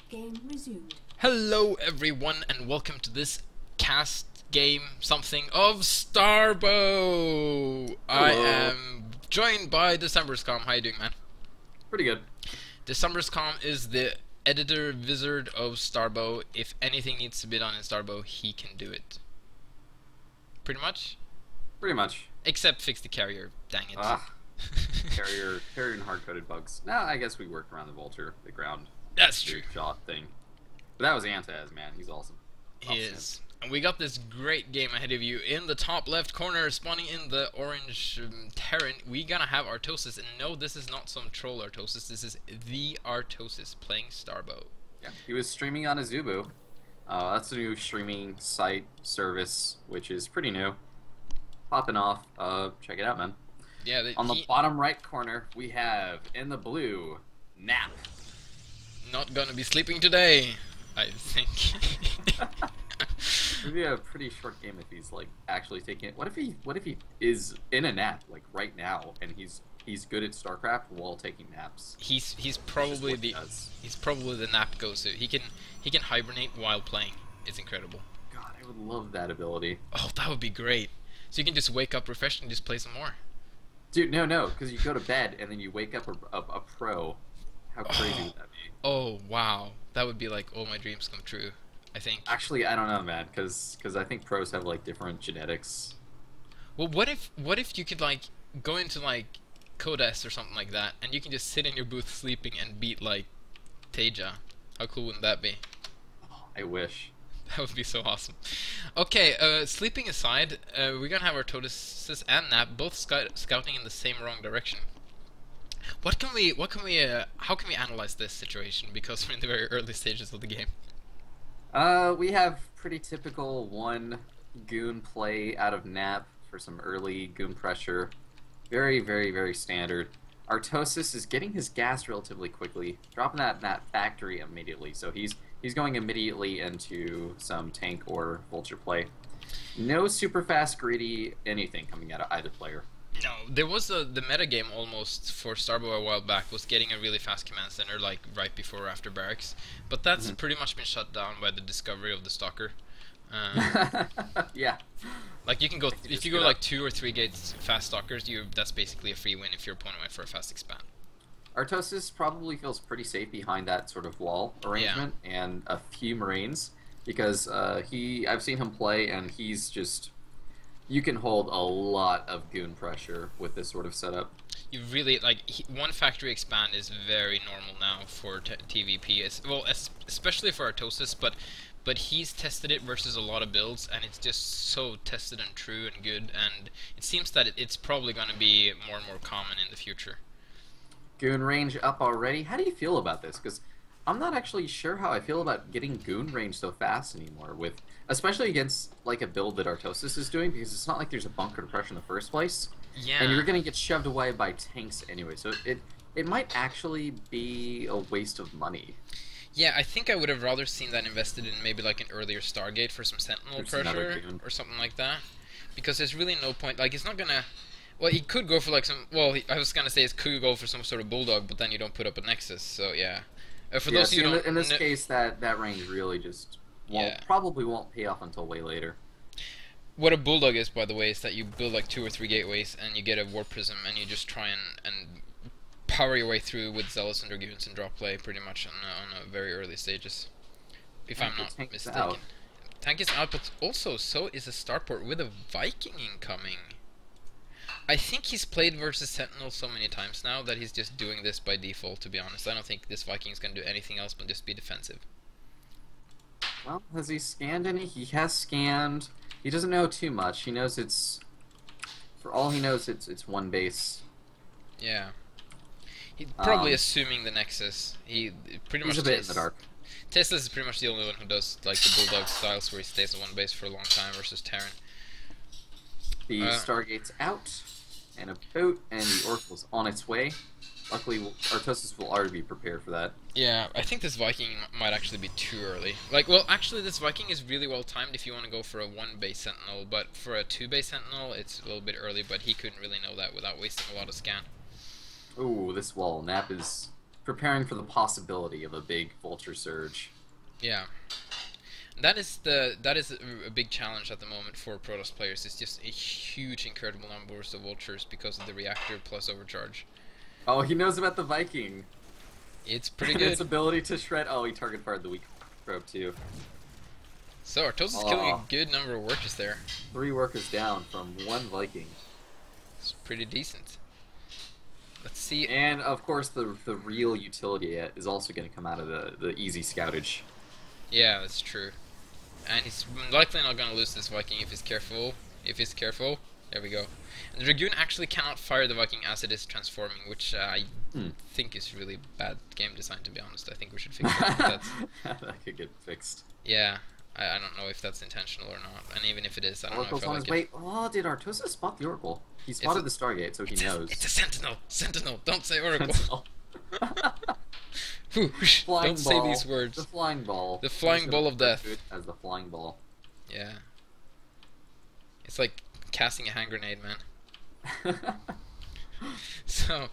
Game resumed. Hello everyone and welcome to this cast game something of Starbow. I am joined by Decemberscom. How you doing, man? Pretty good. Decemberscom is the editor wizard of Starbow. If anything needs to be done in Starbow, he can do it. Pretty much? Pretty much. Except fix the carrier, dang it. Carrier and hard-coded bugs. No, I guess we worked around the vulture, the ground That's true. shot thing. But that was Antez, man. He's awesome. He is. And we got this great game ahead of you. In the top left corner, spawning in the orange Terran, we gonna have Artosis. And no, this is not some troll Artosis. This is the Artosis playing Starbow. Yeah, he was streaming on Azubu. That's a new streaming site service, which is pretty new. Popping off. Check it out, man. Yeah. On the bottom right corner, we have, in the blue, Nap. Not gonna be sleeping today, I think. It'd be a pretty short game if he's like actually taking it. What if he is in a nap like right now and he's good at StarCraft while taking naps? He's probably the nap go-to. He can hibernate while playing. It's incredible. God, I would love that ability. Oh, that would be great. So you can just wake up refreshed and just play some more. Dude, no, because you go to bed and then you wake up a pro. How crazy would that be? Oh wow, that would be like all my dreams come true. I think. Actually, I don't know, man, because I think pros have like different genetics. Well, what if you could like go into like Codes or something like that, and you can just sit in your booth sleeping and beat like Teja? How cool wouldn't that be? I wish. That would be so awesome. Okay, sleeping aside, we're gonna have our Artosis and Nap both scouting in the same wrong direction. How can we analyze this situation, because we're in the very early stages of the game? We have pretty typical one goon play out of Nap for some early goon pressure. Very, very, very standard. Artosis is getting his gas relatively quickly, dropping that factory immediately, so he's going immediately into some tank or vulture play. No super fast greedy anything coming out of either player. No, there was the metagame almost for Starbow a while back was getting a really fast command center like right before or after barracks, but that's pretty much been shut down by the discovery of the stalker. Yeah. Like you can go if you go like 2 or 3 gates fast stalkers, that's basically a free win if your opponent went for a fast expand. Artosis probably feels pretty safe behind that sort of wall arrangement and a few Marines because I've seen him play and he's just. You can hold a lot of goon pressure with this sort of setup. You really, like, one factory expand is very normal now for TVP, especially for Artosis, but he's tested it versus a lot of builds, and it's just so tested and true and good, and it seems that it's probably going to be more and more common in the future. Goon range up already? How do you feel about this? Because I'm not actually sure how I feel about getting goon range so fast anymore, especially against like a build that Artosis is doing, because it's not like there's a bunker to pressure in the first place. Yeah. And you're going to get shoved away by tanks anyway, so it might actually be a waste of money. Yeah, I think I would have rather seen that invested in maybe like an earlier Stargate for some Sentinel pressure or something like that, because there's really no point. Like, it's not gonna. Well, he could go for like some. Well, I was gonna say it could go for some sort of bulldog, but then you don't put up a Nexus. So yeah. For those who don't, in this case, that range really just probably won't pay off until way later. What a bulldog is, by the way, is that you build like 2 or 3 gateways and you get a warp prism and you just try and power your way through with Zealous and Dragoons and drop play pretty much on a very early stages. If I'm not mistaken. Tank is out, but also so is a starport with a Viking incoming. I think he's played versus Sentinel so many times now that he's just doing this by default, to be honest. I don't think this Viking's going to do anything else but just be defensive. Well, has he scanned any? He has scanned. He doesn't know too much. He knows it's... For all he knows, it's one base. Yeah. He's probably assuming the Nexus. He pretty much... He's a bit in the dark. Tesla is pretty much the only one who does like the Bulldog styles where he stays on one base for a long time versus Terran. The Stargate's out and about, and the Oracle's on its way. Luckily, Artosis will already be prepared for that. Yeah, I think this Viking might actually be too early. Like, well, actually, this Viking is really well timed if you want to go for a 1-base Sentinel, but for a 2-base Sentinel, it's a little bit early, but he couldn't really know that without wasting a lot of scan. Ooh, this wall. Nap is preparing for the possibility of a big vulture surge. Yeah. That is a big challenge at the moment for Protoss players. It's just a huge, incredible numbers of vultures because of the reactor plus overcharge. Oh, he knows about the Viking. It's pretty And good. its ability to shred. Oh, he target fired the weak probe too. So Artosis is killing a good number of workers there. 3 workers down from 1 Viking. It's pretty decent. Let's see. And of course, the real utility is also going to come out of the easy scoutage. Yeah, that's true. And he's likely not going to lose this Viking if he's careful. There we go. And the Dragoon actually cannot fire the Viking as it is transforming, which I think is really bad game design, to be honest. I think we should fix that. That could get fixed. Yeah, I don't know if that's intentional or not. And even if it is, I don't Oracle's know on if his I like it. way. Oh, did Artosis spot the Oracle? He spotted the Stargate, so he knows. It's a Sentinel! Sentinel! Don't say Oracle! Sentinel. Don't say these words. The flying ball. The flying ball of death. As the flying ball. Yeah. It's like casting a hand grenade, man. So,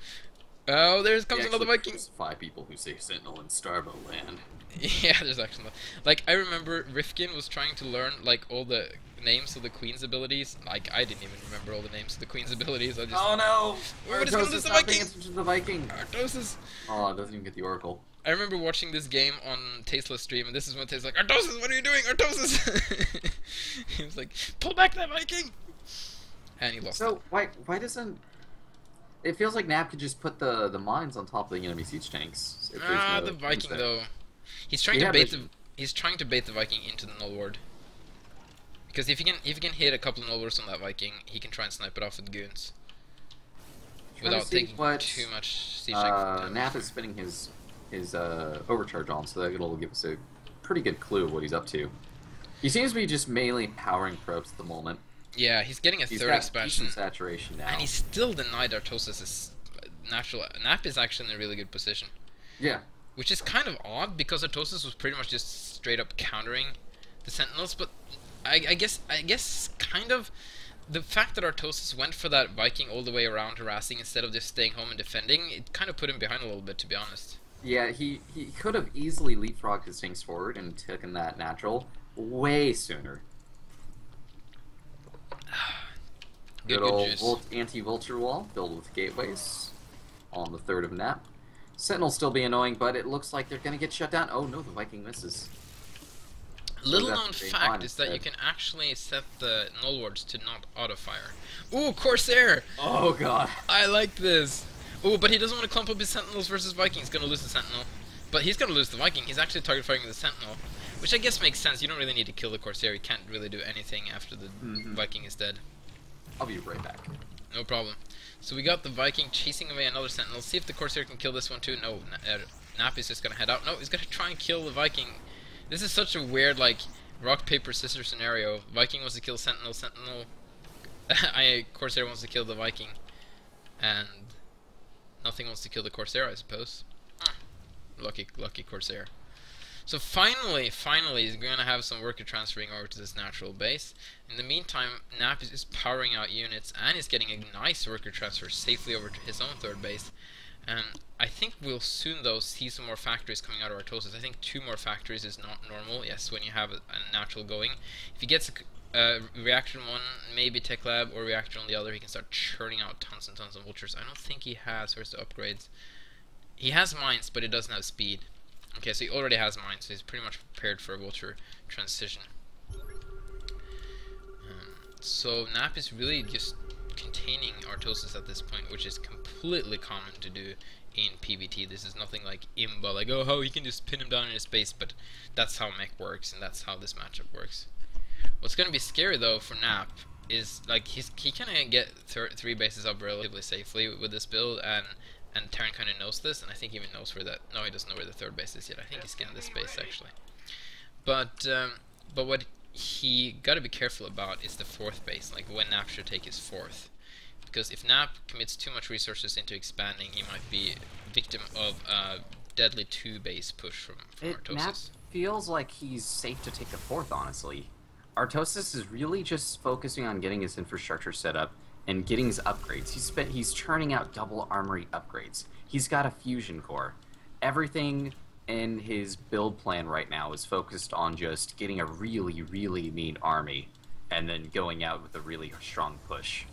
oh, there comes another Viking. 5 people who say Sentinel in Starbow land. Yeah, there's actually like I remember Rifkin was trying to learn like all the names of the Queen's abilities. Like I didn't even remember all the names of the Queen's abilities. I just Oh no! What is going to lose the Viking? The Viking. Artosis. Oh, it doesn't even get the Oracle. I remember watching this game on Tasteless stream, and this is when Tasteless like, Artosis, what are you doing, Artosis? He was like, pull back that Viking, and he lost. So why doesn't? It feels like Nap could just put the mines on top of the enemy siege tanks. The Viking though. He's trying to bait the Viking into the null ward. Because if he can hit a couple of null wards on that Viking, he can try and snipe it off with goons. Without taking too much siege tank. Nap is spinning his overcharge on, so that'll give us a pretty good clue of what he's up to. He seems to be just mainly powering probes at the moment. Yeah, he's getting a third expansion. Saturation now. And he's still denied Artosis' natural. Nap is actually in a really good position. Yeah. Which is kind of odd because Artosis was pretty much just straight up countering the Sentinels, but I guess kind of the fact that Artosis went for that Viking all the way around harassing instead of just staying home and defending, it kind of put him behind a little bit, to be honest. Yeah, he could have easily leapfrogged his tanks forward and taken that natural way sooner. Good old anti-vulture wall filled with gateways on the 3rd of Nap. Sentinel's still be annoying, but it looks like they're going to get shut down. Oh no, the Viking misses. Little known fact is that you can actually set the null wards to not auto-fire. Ooh, Corsair! Oh god. I like this! Ooh, but he doesn't want to clump up his Sentinels versus Viking. He's going to lose the Sentinel. But he's going to lose the Viking. He's actually target firing the Sentinel. Which I guess makes sense. You don't really need to kill the Corsair. You can't really do anything after the Viking is dead. I'll be right back. No problem. So we got the Viking chasing away another Sentinel. See if the Corsair can kill this one too. No, Nap is just going to head out. No, he's going to try and kill the Viking. This is such a weird, like, rock, paper, scissors scenario. Viking wants to kill Sentinel. Corsair wants to kill the Viking. And nothing wants to kill the Corsair, I suppose. Lucky Corsair. So finally, he's going to have some worker transferring over to this natural base. In the meantime, Nap is just powering out units, and he's getting a nice worker transfer safely over to his own 3rd base. And I think we'll soon, though, see some more factories coming out of Artosis. I think 2 more factories is not normal, yes, when you have a natural going. If he gets a reactor on one, maybe Tech Lab, or reactor on the other, he can start churning out tons and tons of vultures. I don't think he has, where's the upgrades? He has mines, but he doesn't have speed. Okay, so he already has mines, so he's pretty much prepared for a vulture transition. So Nap is really just containing Artosis at this point, which is completely common to do in PvT. This is nothing like Imba, like, oh, he can just pin him down in his base, but that's how mech works, and that's how this matchup works. What's going to be scary, though, for Nap is, like, he can get 3 bases up relatively safely with this build, and Terran kind of knows this, and I think he even knows where that... No, he doesn't know where the 3rd base is yet. I think he scanned this base, actually. But what he got to be careful about is the 4th base, like when Nap should take his 4th. Because if Nap commits too much resources into expanding, he might be victim of a deadly 2 base push from Artosis. Nap feels like he's safe to take the 4th, honestly. Artosis is really just focusing on getting his infrastructure set up and getting his upgrades. He's churning out double armory upgrades. He's got a fusion core. everything in his build plan right now is focused on just getting a really, really mean army, and then going out with a really strong push.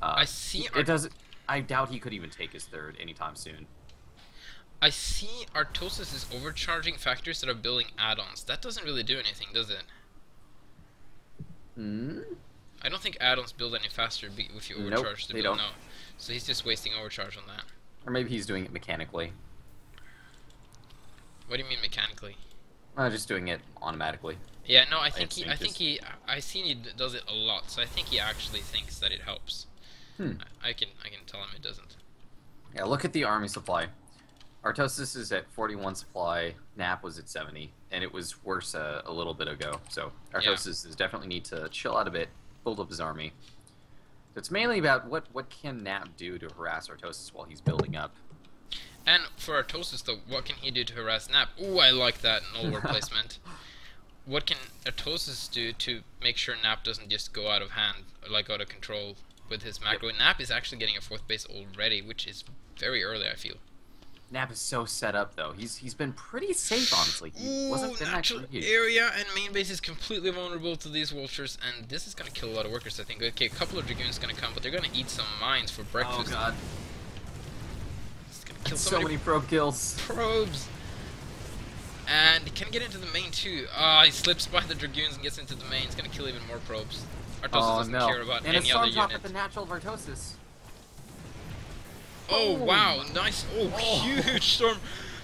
I see. It doesn't. I doubt he could even take his third anytime soon. I see Artosis is overcharging factories that are building add-ons. That doesn't really do anything, does it? Hmm? I don't think add-ons build any faster if you overcharge the they build. don't. No. So he's just wasting overcharge on that. Or maybe he's doing it mechanically. What do you mean mechanically? Just doing it automatically. Yeah, no, I seen he does it a lot, so I think he actually thinks that it helps. I can tell him it doesn't. Yeah, look at the army supply. Artosis is at 41 supply, Nap was at 70, and it was worse a little bit ago. So Artosis is definitely need to chill out a bit, build up his army. So it's mainly about what can Nap do to harass Artosis while he's building up. And for Artosis, though, what can he do to harass Nap? Ooh, I like that null word placement. What can Artosis do to make sure Nap doesn't just go out of hand, like out of control with his macro? Yep. Nap is actually getting a 4th base already, which is very early, I feel. Nap is so set up, though. He's been pretty safe, honestly. He wasn't been natural area and main base is completely vulnerable to these vultures, and this is gonna kill a lot of workers, I think. Okay, a couple of Dragoons gonna come, but they're gonna eat some mines for breakfast. Oh god. It's gonna kill so many probe kills. Probes. And he can get into the main too. Ah, he slips by the Dragoons and gets into the main. He's gonna kill even more probes. Artosis doesn't care about any other unit. And the natural of Artosis. Oh wow, nice! Oh, huge storm.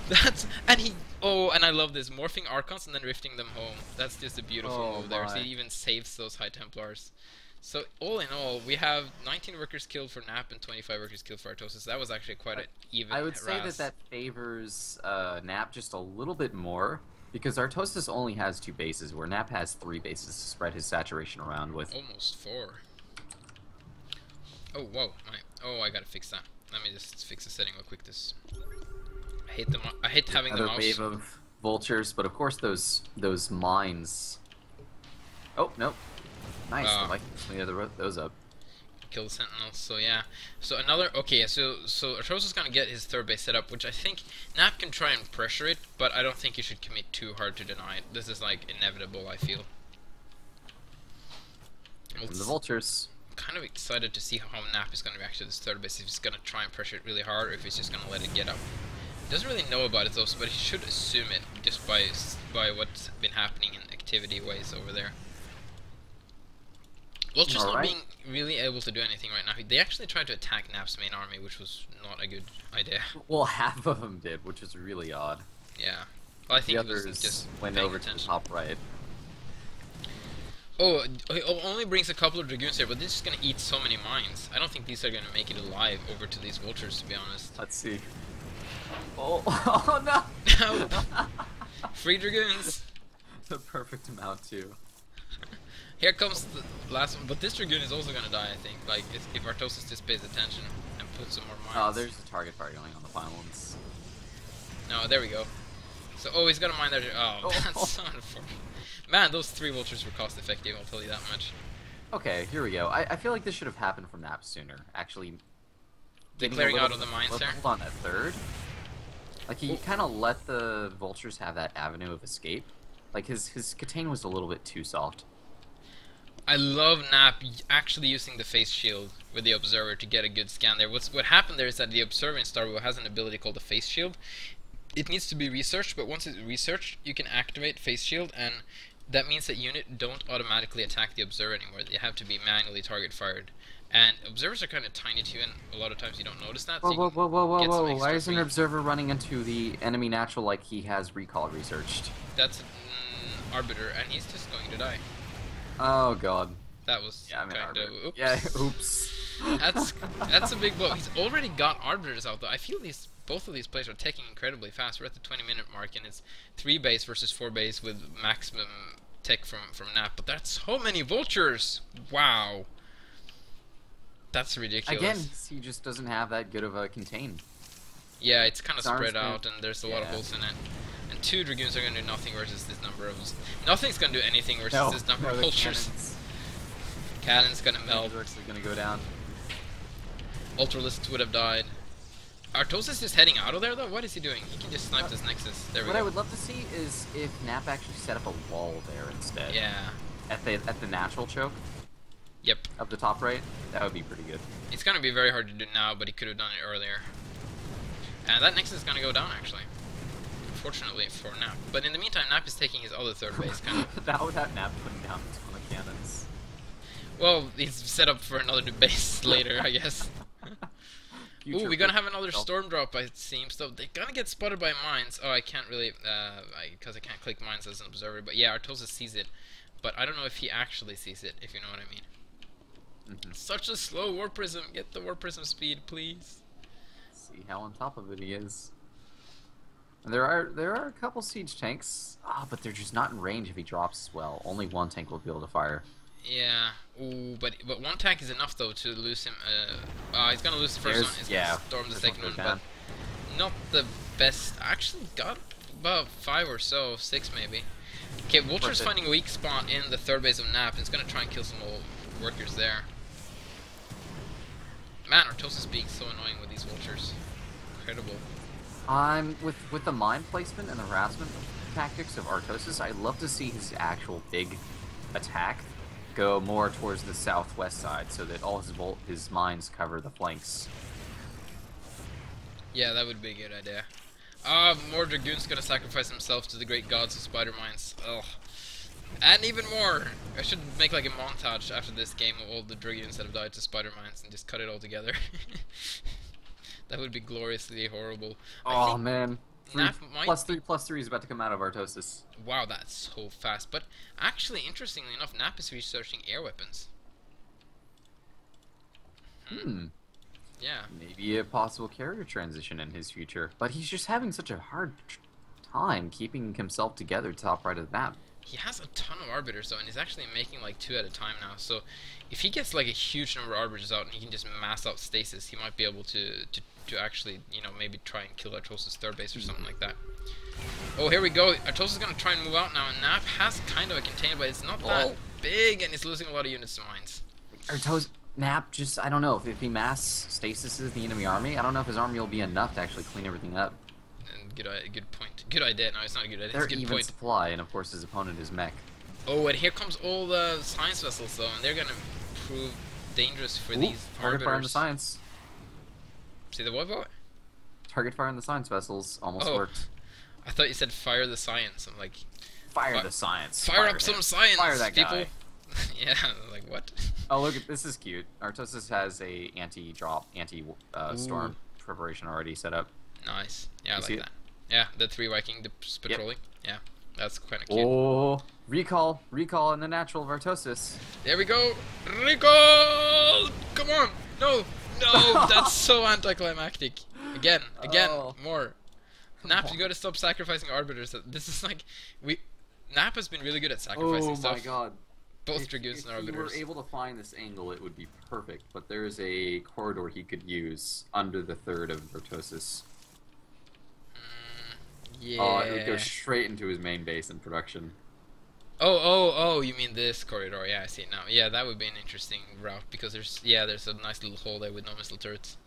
And I love this, morphing Archons and then rifting them home. That's just a beautiful move there. So he even saves those High Templars. So all in all, we have 19 workers killed for Nap and 25 workers killed for Artosis. That was actually quite an even. I would say that favors Nap just a little bit more, because Artosis only has 2 bases, where Nap has 3 bases to spread his saturation around with. Almost 4. Oh whoa! Oh, I gotta fix that. Let me just fix the setting real quick. I hate having the mouse. Another wave of vultures, but of course those mines. Oh no! Nice. I like those up. Kill the sentinels. So yeah. So another. Okay. So Artosis is gonna get his 3rd base set up, which I think Nap can try and pressure it, but I don't think you should commit too hard to deny it. This is like inevitable, I feel. And the vultures. Kind of excited to see how Nap is going to react to this 3rd base, if he's going to try and pressure it really hard or if he's just going to let it get up. He doesn't really know about it though, but he should assume it just by what's been happening in activity ways over there. Vulture's not being really able to do anything right now. They actually tried to attack Nap's main army, which was not a good idea. Well, half of them did, which is really odd. Yeah. Well, I think the others just went over to the top right. Oh, it only brings a couple of Dragoons here, but this is going to eat so many mines. I don't think these are going to make it alive over to these vultures, to be honest. Let's see. Oh no! Free Dragoons! The perfect amount, too. Here comes the last one, but this Dragoon is also going to die, I think. Like, if Artosis just pays attention and puts some more mines. Oh, there's a target fire going on the final ones. No, there we go. So, oh, he's got a mine there. Oh, that's so unfortunate. Man, those 3 vultures were cost effective, I'll tell you that much. Okay, here we go. I feel like this should have happened from Nap sooner. Actually, clearing out of the mines there? Hold on, a 3rd? Like, he kind of let the vultures have that avenue of escape. Like, his Catane was a little bit too soft. I love Nap actually using the face shield with the Observer to get a good scan there. What happened there is that the Observer in Starbow has an ability called the face shield. It needs to be researched, but once it's researched, you can activate face shield, and that means that unit don't automatically attack the Observer anymore. They have to be manually target fired. And Observers are kind of tiny too, and a lot of times you don't notice that. Whoa, whoa. Why is an Observer running into the enemy natural like he has recall researched? That's an Arbiter, and he's just going to die. Oh god. That was kind of... Oops. Yeah, oops. That's a big blow. He's already got Arbiters out though. I feel both of these plays are taking incredibly fast. We're at the 20-minute mark, and it's 3 base versus 4 base with maximum tech from Nap. But that's so many vultures! Wow. That's ridiculous. Again, he just doesn't have that good of a contain. Yeah, it's kind of spread out, and there's a lot of holes in it. And 2 Dragoons are going to do nothing versus this number of... Nothing's going to do anything versus this number of vultures. Cannon's going to melt. Are going to go down. Ultralisks would have died. Artosis just heading out of there though? What is he doing? He can just snipe this Nexus. There we What go. I would love to see is if Nap actually set up a wall there instead. Yeah. At the natural choke Yep. of the top right. That would be pretty good. It's gonna be very hard to do now, but he could have done it earlier. And that Nexus is gonna go down actually. Unfortunately for Nap. But in the meantime, Nap is taking his other third base kind of. That without Nap putting down a ton of cannons. Well, he's set up for another new base later, I guess. Ooh, we're gonna have another storm drop, it seems. So they're gonna get spotted by mines. Oh, I can't really, because I can't click mines as an observer. But yeah, Artosis sees it. But I don't know if he actually sees it, if you know what I mean. Such a slow War Prism. Get the War Prism speed, please. See how on top of it he is. And there are a couple siege tanks. But they're just not in range if he drops as well. Only one tank will be able to fire. Yeah. Ooh, but one tank is enough though to lose him. He's gonna lose the first one. He's gonna storm the second one, but not the best. Actually, got about 5 or so, 6 maybe. Okay, Vulture's finding a weak spot in the third base of Nap, and it's gonna try and kill some old workers there. Man, Artosis being so annoying with these Vultures. Incredible. With the mine placement and the harassment tactics of Artosis, I'd love to see his actual big attack go more towards the southwest side, so that all his mines cover the flanks. Yeah, that would be a good idea. More Dragoon's gonna sacrifice himself to the great gods of spider mines. Ugh. And even more! I should make like a montage after this game of all the Dragoons that have died to spider mines and just cut it all together. That would be gloriously horrible. Oh man. +3/+3 is about to come out of Artosis. Wow, that's so fast. But actually, interestingly enough, Nap is researching air weapons. Yeah. Maybe a possible carrier transition in his future. But he's just having such a hard time keeping himself together top right of the map. He has a ton of Arbiters though, and he's actually making like 2 at a time now. So if he gets like a huge number of Arbiters out and he can just mass out Stasis, he might be able to actually, you know, maybe try and kill Artosis' third base or something like that. Oh, here we go. Artosis is going to try and move out now, and Nap has kind of a container, but it's not that big, and he's losing a lot of units to mines. Nap just, I don't know, if he mass stasises the enemy army, I don't know if his army will be enough to actually clean everything up. And good point. Good idea. No, it's not a good idea. They're it's a good even point. supply, and of course his opponent is mech. Oh, and here comes all the science vessels, though, and they're going to prove dangerous for these target fire on the Arbiters. science. See the what? Target fire on the science vessels almost worked. I thought you said fire the science. I'm like, fire the science. Fire up some science, Fire that people. guy. Yeah, like what? Oh look, this is cute. Artosis has a anti-storm preparation already set up. Nice. Yeah, I see like it? that. Yeah, the 3 Viking patrolling. Yeah, that's kind of cute. Oh, recall in the natural of Artosis. There we go. Recall! Come on! No! No! That's so anticlimactic. Again, more. Nap, you gotta stop sacrificing Arbiters. This is like, Nap has been really good at sacrificing stuff. Oh my god. Both Dragoons and Arbiters. If we were able to find this angle, it would be perfect. But there's a corridor he could use under the third of Artosis. Yeah. It would go straight into his main base in production. Oh, you mean this corridor? Yeah, I see it now. Yeah, that would be an interesting route because there's a nice little hole there with no missile turrets.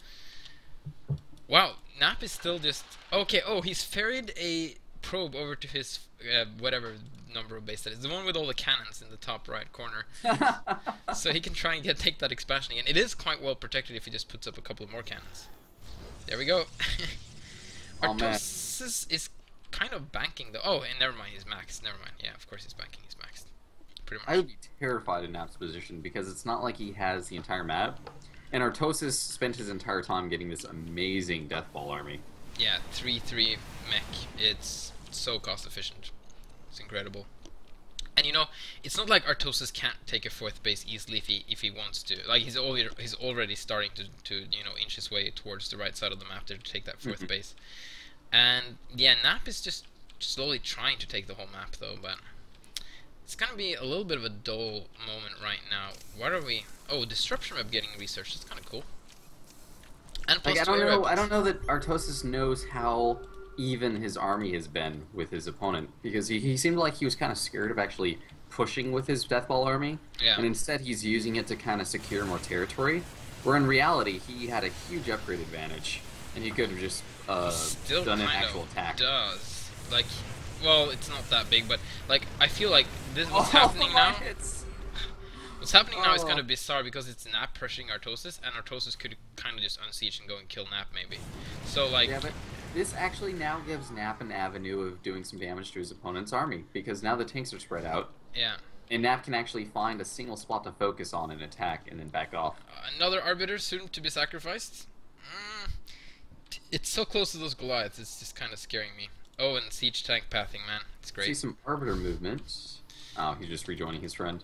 Wow, Nap is still just okay. Oh, he's ferried a probe over to his whatever number of base that is, the one with all the cannons in the top right corner, so he can try and take that expansion again. It is quite well protected if he just puts up a couple of more cannons. There we go. Artosis is kind of banking though. Oh, and never mind, he's maxed. Never mind. Yeah, of course he's banking. He's maxed. Pretty much. I would be terrified in Nap's position because it's not like he has the entire map. And Artosis spent his entire time getting this amazing Death Ball army. Yeah, 3/3 mech. It's so cost efficient. It's incredible. And you know, it's not like Artosis can't take a 4th base easily if he wants to. Like he's already starting to you know, inch his way towards the right side of the map to take that 4th base. And yeah, Nap is just slowly trying to take the whole map though, but it's gonna be a little bit of a dull moment right now. What are we? Oh, disruption map getting researched. That's kind of cool. And plus like, I don't know that Artosis knows how even his army has been with his opponent, because he seemed like he was kind of scared of actually pushing with his Death Ball army, and instead he's using it to kind of secure more territory, where in reality he had a huge upgrade advantage. And you could have just Still done an kind actual of attack. does. Like, well, it's not that big, but like I feel like this what's Oh, happening my now. hits. What's happening now is kind Oh. of bizarre because it's Nap pressuring Artosis, and Artosis could kind of just unsiege and go and kill Nap maybe. So like, Yeah, but this actually now gives Nap an avenue of doing some damage to his opponent's army, because now the tanks are spread out, yeah, and Nap can actually find a single spot to focus on and attack, and then back off. another Arbiter soon to be sacrificed. It's so close to those Goliaths, it's just kind of scaring me. Oh, and siege tank pathing, man, it's great. See some Arbiter movement. Oh, he's just rejoining his friend.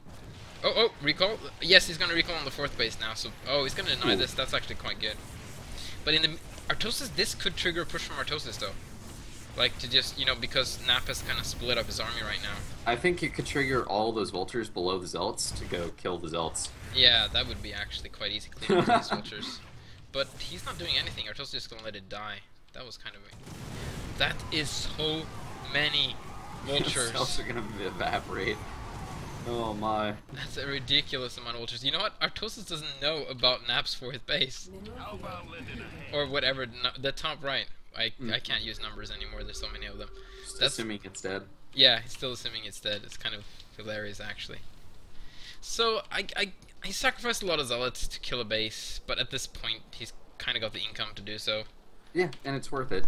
Oh, recall? Yes, he's gonna recall on the 4th base now, so... Oh, he's gonna deny Ooh. this, that's actually quite good. But in the... Artosis, this could trigger a push from Artosis, though. Like, to just, you know, because Nap has kind of split up his army right now. I think it could trigger all those vultures below the zealots to go kill the zealots. Yeah, that would be actually quite easy cleaning up these vultures. But he's not doing anything, Artosis is just gonna let it die. That was kind of... That is so many vultures. Zealots are gonna evaporate. Oh my. That's a ridiculous amount of vultures. You know what? Artosis doesn't know about Nap's 4th base. Or whatever, the top right. I can't use numbers anymore, there's so many of them. Just That's, assuming it's dead. yeah, he's still assuming it's dead. It's kind of hilarious, actually. So, he sacrificed a lot of zealots to kill a base, but at this point, he's kind of got the income to do so. Yeah, and it's worth it.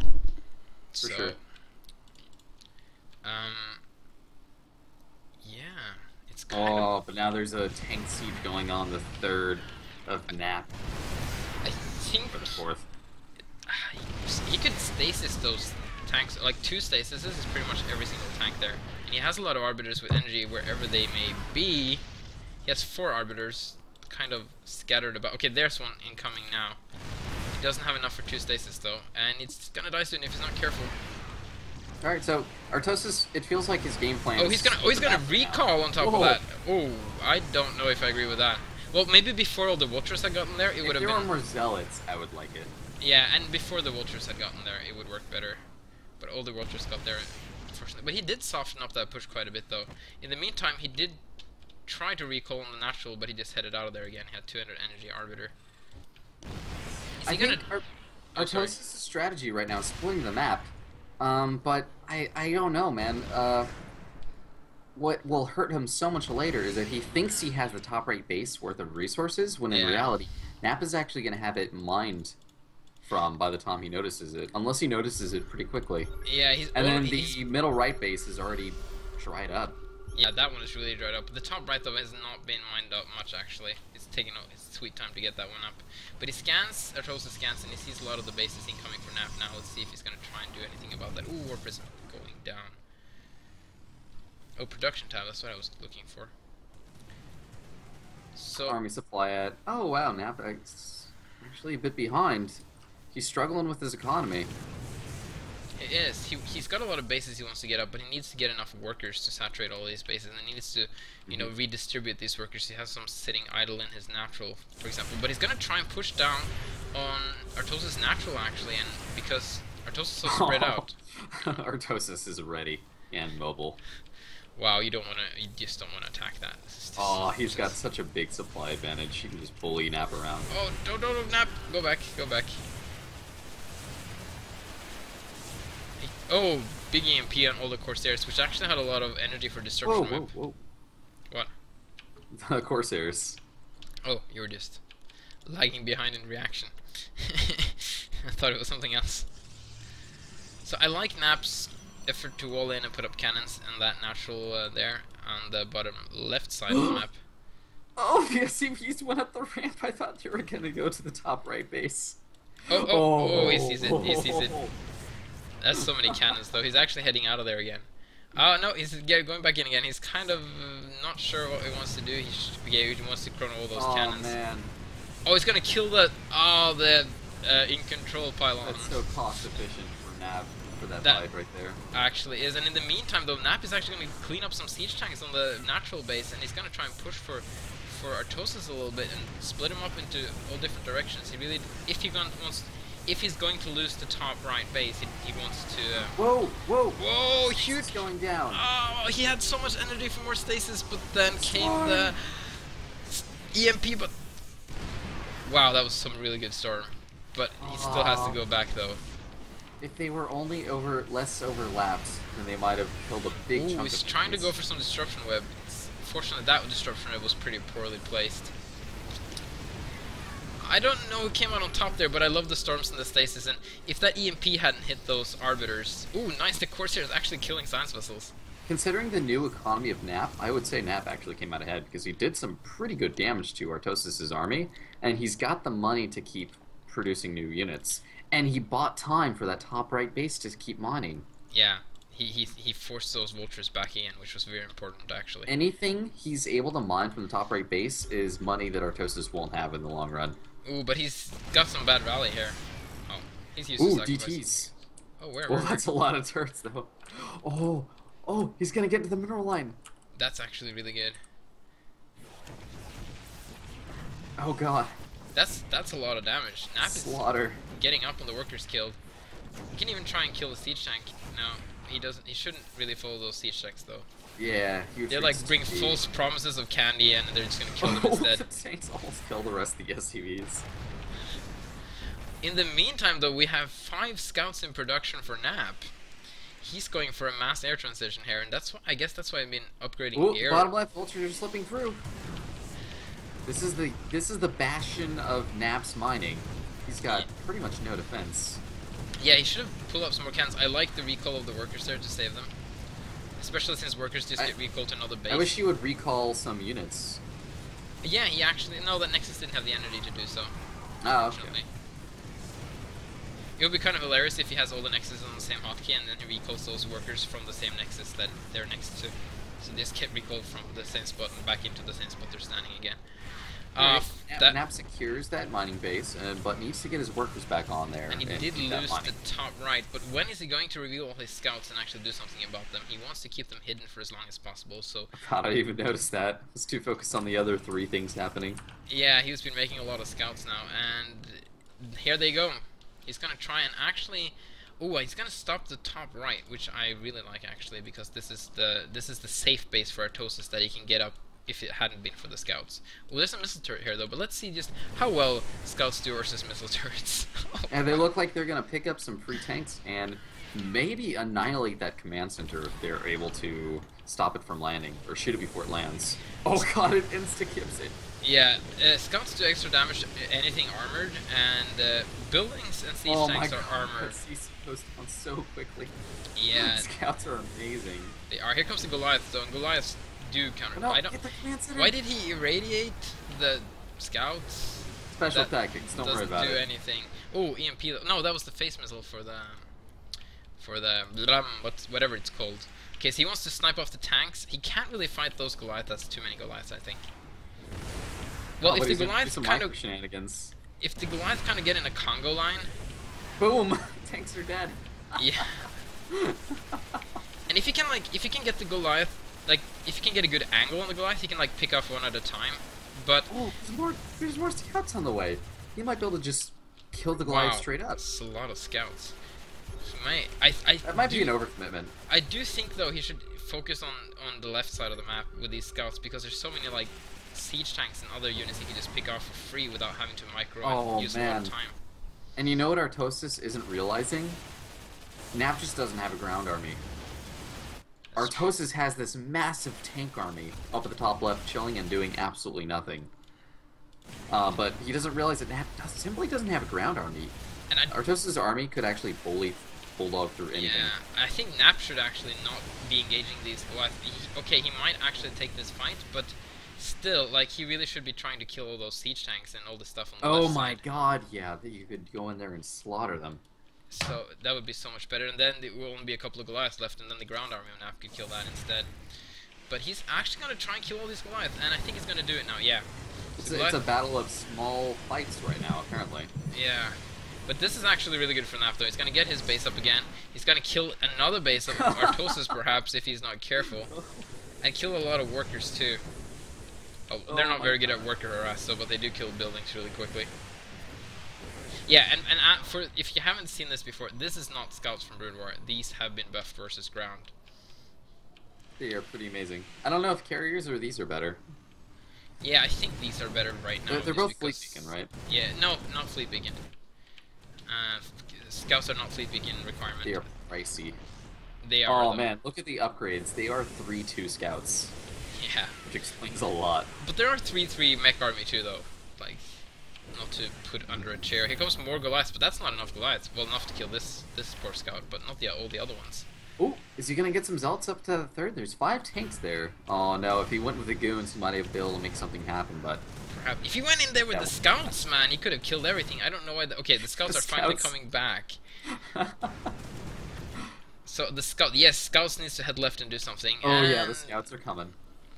So, sure. Yeah, it's kind of... Oh, but now there's a tank siege going on the 3rd of Nap I think for the 4th. he could stasis those tanks, like 2 stasises is pretty much every single tank there. And he has a lot of arbiters with energy wherever they may be. He has 4 arbiters kind of scattered about. Okay, there's one incoming now. He doesn't have enough for 2 stasis though, and it's gonna die soon if he's not careful. Alright, so Artosis, it feels like his game plan Oh, is he's gonna recall on top of Whoa. that. Oh, I don't know if I agree with that. Well, maybe before all the vultures had gotten there, it would If have there were been... more zealots, I would like it. Yeah, and before the vultures had gotten there, it would work better. But all the vultures got there, unfortunately. But he did soften up that push quite a bit, though. In the meantime, he did try to recall on the natural, but he just headed out of there again. He had 200 energy arbiter. Is I he gonna... think Oh, sorry. Artosis' strategy right now is splitting the map. But I don't know, man. What will hurt him so much later is that he thinks he has the top right base worth of resources, when in Yeah. reality, Nap is actually going to have it mined from by the time he notices it, unless he notices it pretty quickly. Yeah, And then the middle right base is already dried up. Yeah, that one is really dried up. The top right, though, has not been mined up much, actually. It's taken his sweet time to get that one up. But he scans, Artosis scans, and he sees a lot of the bases incoming for Nap now. Let's see if he's going to try and do anything about that. Ooh, War Prism going down. Oh, production tab, that's what I was looking for. So, Army supply at... Oh, wow, Nap is actually a bit behind. He's struggling with his economy. it is. He's got a lot of bases he wants to get up, but he needs to get enough workers to saturate all these bases, and he needs to, you know, redistribute these workers. He has some sitting idle in his natural, for example, but he's gonna try and push down on Artosis' natural, actually, and because Artosis is so spread out. Artosis is ready and mobile. Wow, you just don't wanna attack that. This is just Oh, he's got such a big supply advantage. He can just bully Nap around. Oh, don't Nap! Go back, go back. Oh, big EMP on all the Corsairs, which actually had a lot of energy for Whoa, destruction. whoa, whoa. What? The Corsairs. Oh, you were just lagging behind in reaction. I thought it was something else. So I like Nap's effort to wall in and put up cannons and that natural there on the bottom left side of the map. Oh, yes, he went up the ramp. I thought you were going to go to the top right base. Oh, he sees it, he sees it. That's so many cannons, though. He's actually heading out of there again. Oh, no, he's going back in again. He's kind of not sure what he wants to do. He wants to chrono all those cannons. Man. Oh, he's gonna kill the in control pylon. That's so cost efficient for Nap, for that That- fight right there. Actually is, and in the meantime, though, Nap is actually gonna clean up some siege tanks on the natural base, and he's gonna try and push for Artosis a little bit and split him up into all different directions. He really, if he's going to lose the top right base, he wants to. Whoa, whoa. Whoa, He's huge! going down. Oh, he had so much energy for more stasis, but then came the EMP. But wow, that was some really good storm. but he still has to go back though. If they were only less overlapped, then they might have killed a big Ooh, chunk he's of trying to enemies. go for some disruption web. Fortunately, that disruption web was pretty poorly placed. I don't know who came out on top there, but I love the storms and the stasis, and if that EMP hadn't hit those arbiters... Ooh, nice, the Corsair is actually killing science vessels. Considering the new economy of Nap, I would say Nap actually came out ahead because he did some pretty good damage to Artosis' army, and he's got the money to keep producing new units. And he bought time for that top right base to keep mining. Yeah, he forced those vultures back in, which was very important, actually. Anything he's able to mine from the top right base is money that Artosis won't have in the long run. Ooh, but he's got some bad rally here. Oh, he's used Ooh, to sacrifice. DTs. Oh, where? Well, that's a lot of turrets, though. Oh, he's gonna get to the mineral line. That's actually really good. Oh god. That's a lot of damage. Nap is Slaughter. getting up when the workers killed. He can even try and kill the siege tank. No, he doesn't. He shouldn't really follow those siege tanks though. Yeah, huge. They like bring false promises of candy and they're just gonna kill them instead. The tanks almost kill the rest of the SUVs. In the meantime, though, we have 5 scouts in production for Nap. He's going for a mass air transition here, and that's why I guess that's why I've been upgrading Ooh, air. bottom left vultures are slipping through. This is the bastion of Nap's mining. He's got pretty much no defense. Yeah, he should have pulled up some more cannons. I like the recall of the workers there to save them. Especially since workers just get recalled to another base. I wish he would recall some units. Yeah, he actually... No, that Nexus didn't have the energy to do so. Oh, okay. Unfortunately. It would be kind of hilarious if he has all the Nexuses on the same hotkey and then he recalls those workers from the same Nexus that they're next to. So they just get recalled from the same spot and back into the same spot they're standing again. Nap secures that mining base, but needs to get his workers back on there. And he did lose the top right, but when is he going to reveal all his scouts and actually do something about them? He wants to keep them hidden for as long as possible, so... God, I even noticed that. I was too focused on the other 3 things happening. Yeah, he's been making a lot of scouts now, and here they go. He's gonna try and actually... Oh, he's gonna stop the top right, which I really like actually, because this is the safe base for Artosis that he can get up if it hadn't been for the scouts. Well, there's a missile turret here though, but let's see just how well scouts do versus missile turrets. And they look like they're gonna pick up some free tanks and maybe annihilate that command center if they're able to stop it from landing, or shoot it before it lands. Oh god, it insta-kips it. Yeah, scouts do extra damage to anything armored, and buildings and siege tanks are armored. He's goes down so quickly. Yeah. Scouts are amazing. They are. Here comes the Goliath though, and Goliaths do counter. No, I don't. get the command center. Why did he irradiate the scouts? Special That tactics, don't worry about doesn't do it. anything. Oh, EMP. No, that was the face missile for the whatever it's called. Okay, so he wants to snipe off the tanks. He can't really fight those Goliaths. That's too many Goliaths, I think. Well, if the Goliaths kind of shenanigans. if the Goliaths kind of get in a Congo line, Boom! Tanks are dead. yeah. And if you can get the Goliath, like if you can get a good angle on the Goliath, you can like pick off one at a time. But Oh, there's more scouts on the way. He might be able to just kill the Goliath wow, straight up. that's a lot of scouts. He might. That might be an overcommitment. I do think though he should focus on the left side of the map with these scouts, because there's so many like siege tanks and other units he can just pick off for free without having to micro and use a lot of time. And you know what Artosis isn't realizing? Nap just doesn't have a ground army. Artosis has this massive tank army up at the top left, chilling and doing absolutely nothing. But he doesn't realize that Nap simply doesn't have a ground army. And Artosis' army could actually bulldog through anything. yeah, I think Nap should actually not be engaging these Goliaths. Okay, he might actually take this fight, but still, like, he really should be trying to kill all those siege tanks and all the stuff on the Oh left my side. god, yeah, that you could go in there and slaughter them. So that would be so much better, and then there will only be a couple of Goliaths left, and then the ground army of Nap could kill that instead. But he's actually going to try and kill all these Goliaths, and I think he's going to do it now, yeah. It's a battle of small fights right now, apparently. Yeah. But this is actually really good for Nap, though. He's going to get his base up again. He's going to kill another base of Artosis, perhaps, if he's not careful. And kill a lot of workers, too. Oh, they're not very good at worker harass, though, but they do kill buildings really quickly. Yeah, and for if you haven't seen this before, this is not scouts from Brood War. These have been buffed versus ground. They are pretty amazing. I don't know if carriers or these are better. Yeah, I think these are better right now. They're both fleet beacon, right? Yeah, no, not fleet beacon. Scouts are not fleet beacon requirement. They are pricey. They are. Oh though. man, look at the upgrades. They are 3-2 scouts, Yeah. which explains a lot. But there are 3-3 mech army too, though. Like, not to put under a chair. Here comes more Goliaths, but that's not enough Goliaths. Well, enough to kill this poor scout, but not all the other ones. Oh, is he gonna get some Zealots up to the third? There's 5 tanks there. Oh no, if he went with the goons, he might have been able to make something happen, but... Perhaps. If he went in there with the scouts, man, he could have killed everything. I don't know why... Okay, the scouts are finally coming back. So, the scout... Yes, scouts needs to head left and do something. Oh yeah, the scouts are coming.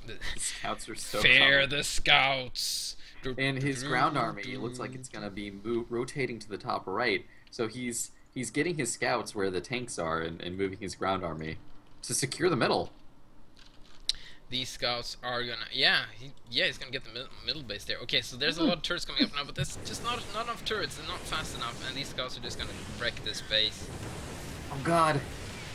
The scouts are so Fair the scouts! And his ground army, it looks like it's gonna be rotating to the top right. So he's getting his scouts where the tanks are and moving his ground army to secure the middle. These scouts are gonna... Yeah, he's gonna get the middle base there. Okay, so there's a lot of turrets coming up now, but there's just not enough turrets. They're not fast enough, and these scouts are just gonna wreck this base. Oh god.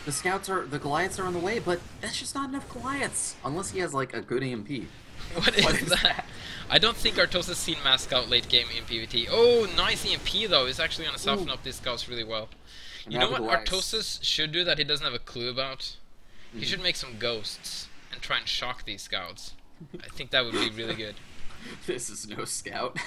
The Goliaths are on the way, but that's just not enough Goliaths. Unless he has like a good EMP. What is that? I don't think Artosis has seen mass scout late game in PvT. Oh, nice EMP though. It's actually gonna soften up these scouts really well. You know what Artosis should do that he doesn't have a clue about? He should make some ghosts and try and shock these scouts. I think that would be really good. This is no scout.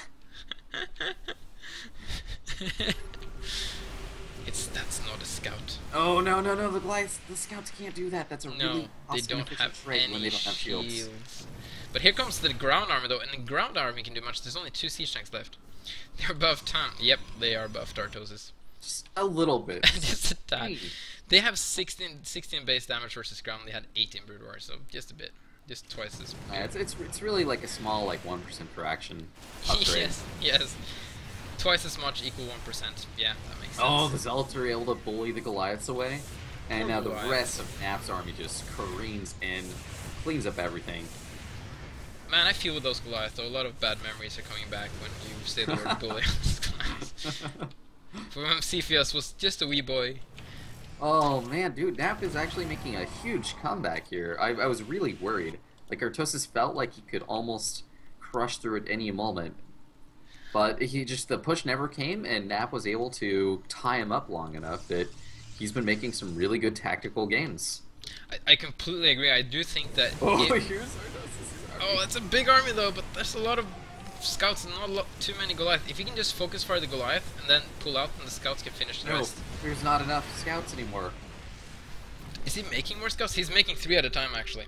That's not a scout. Oh no the scouts can't do that. That's a really they don't have any when they don't have shields. shields. But here comes the ground army though, and the ground army can do much. There's only 2 siege tanks left. They're above town. Yep, they are above Artosis. Just a little bit. Just a tad. They have 16 base damage versus ground. They had 18 brood war, so just a bit, just twice as. Yeah, it's really like a small 1% per action upgrade. yes. Twice as much equal 1%. Yeah, that makes sense. Oh, the Zealots are able to bully the Goliaths away, and now the rest of Nap's army just careens in, cleans up everything. Man, I feel with those Goliaths though, a lot of bad memories are coming back when you say the word bully on these Goliaths. For Cepheus was just a wee boy. Oh man, dude, Nap is actually making a huge comeback here. I was really worried. Like, Artosis felt like he could almost crush through at any moment. But the push never came, and Nap was able to tie him up long enough that he's been making some really good tactical games. I completely agree. I do think that... Oh, here's Artosis' army. Oh, it's a big army though, but there's a lot of scouts and not too many Goliath. If you can just focus fire the Goliath and then pull out, and the scouts can finish the rest. There's not enough scouts anymore. Is he making more scouts? He's making 3 at a time, actually.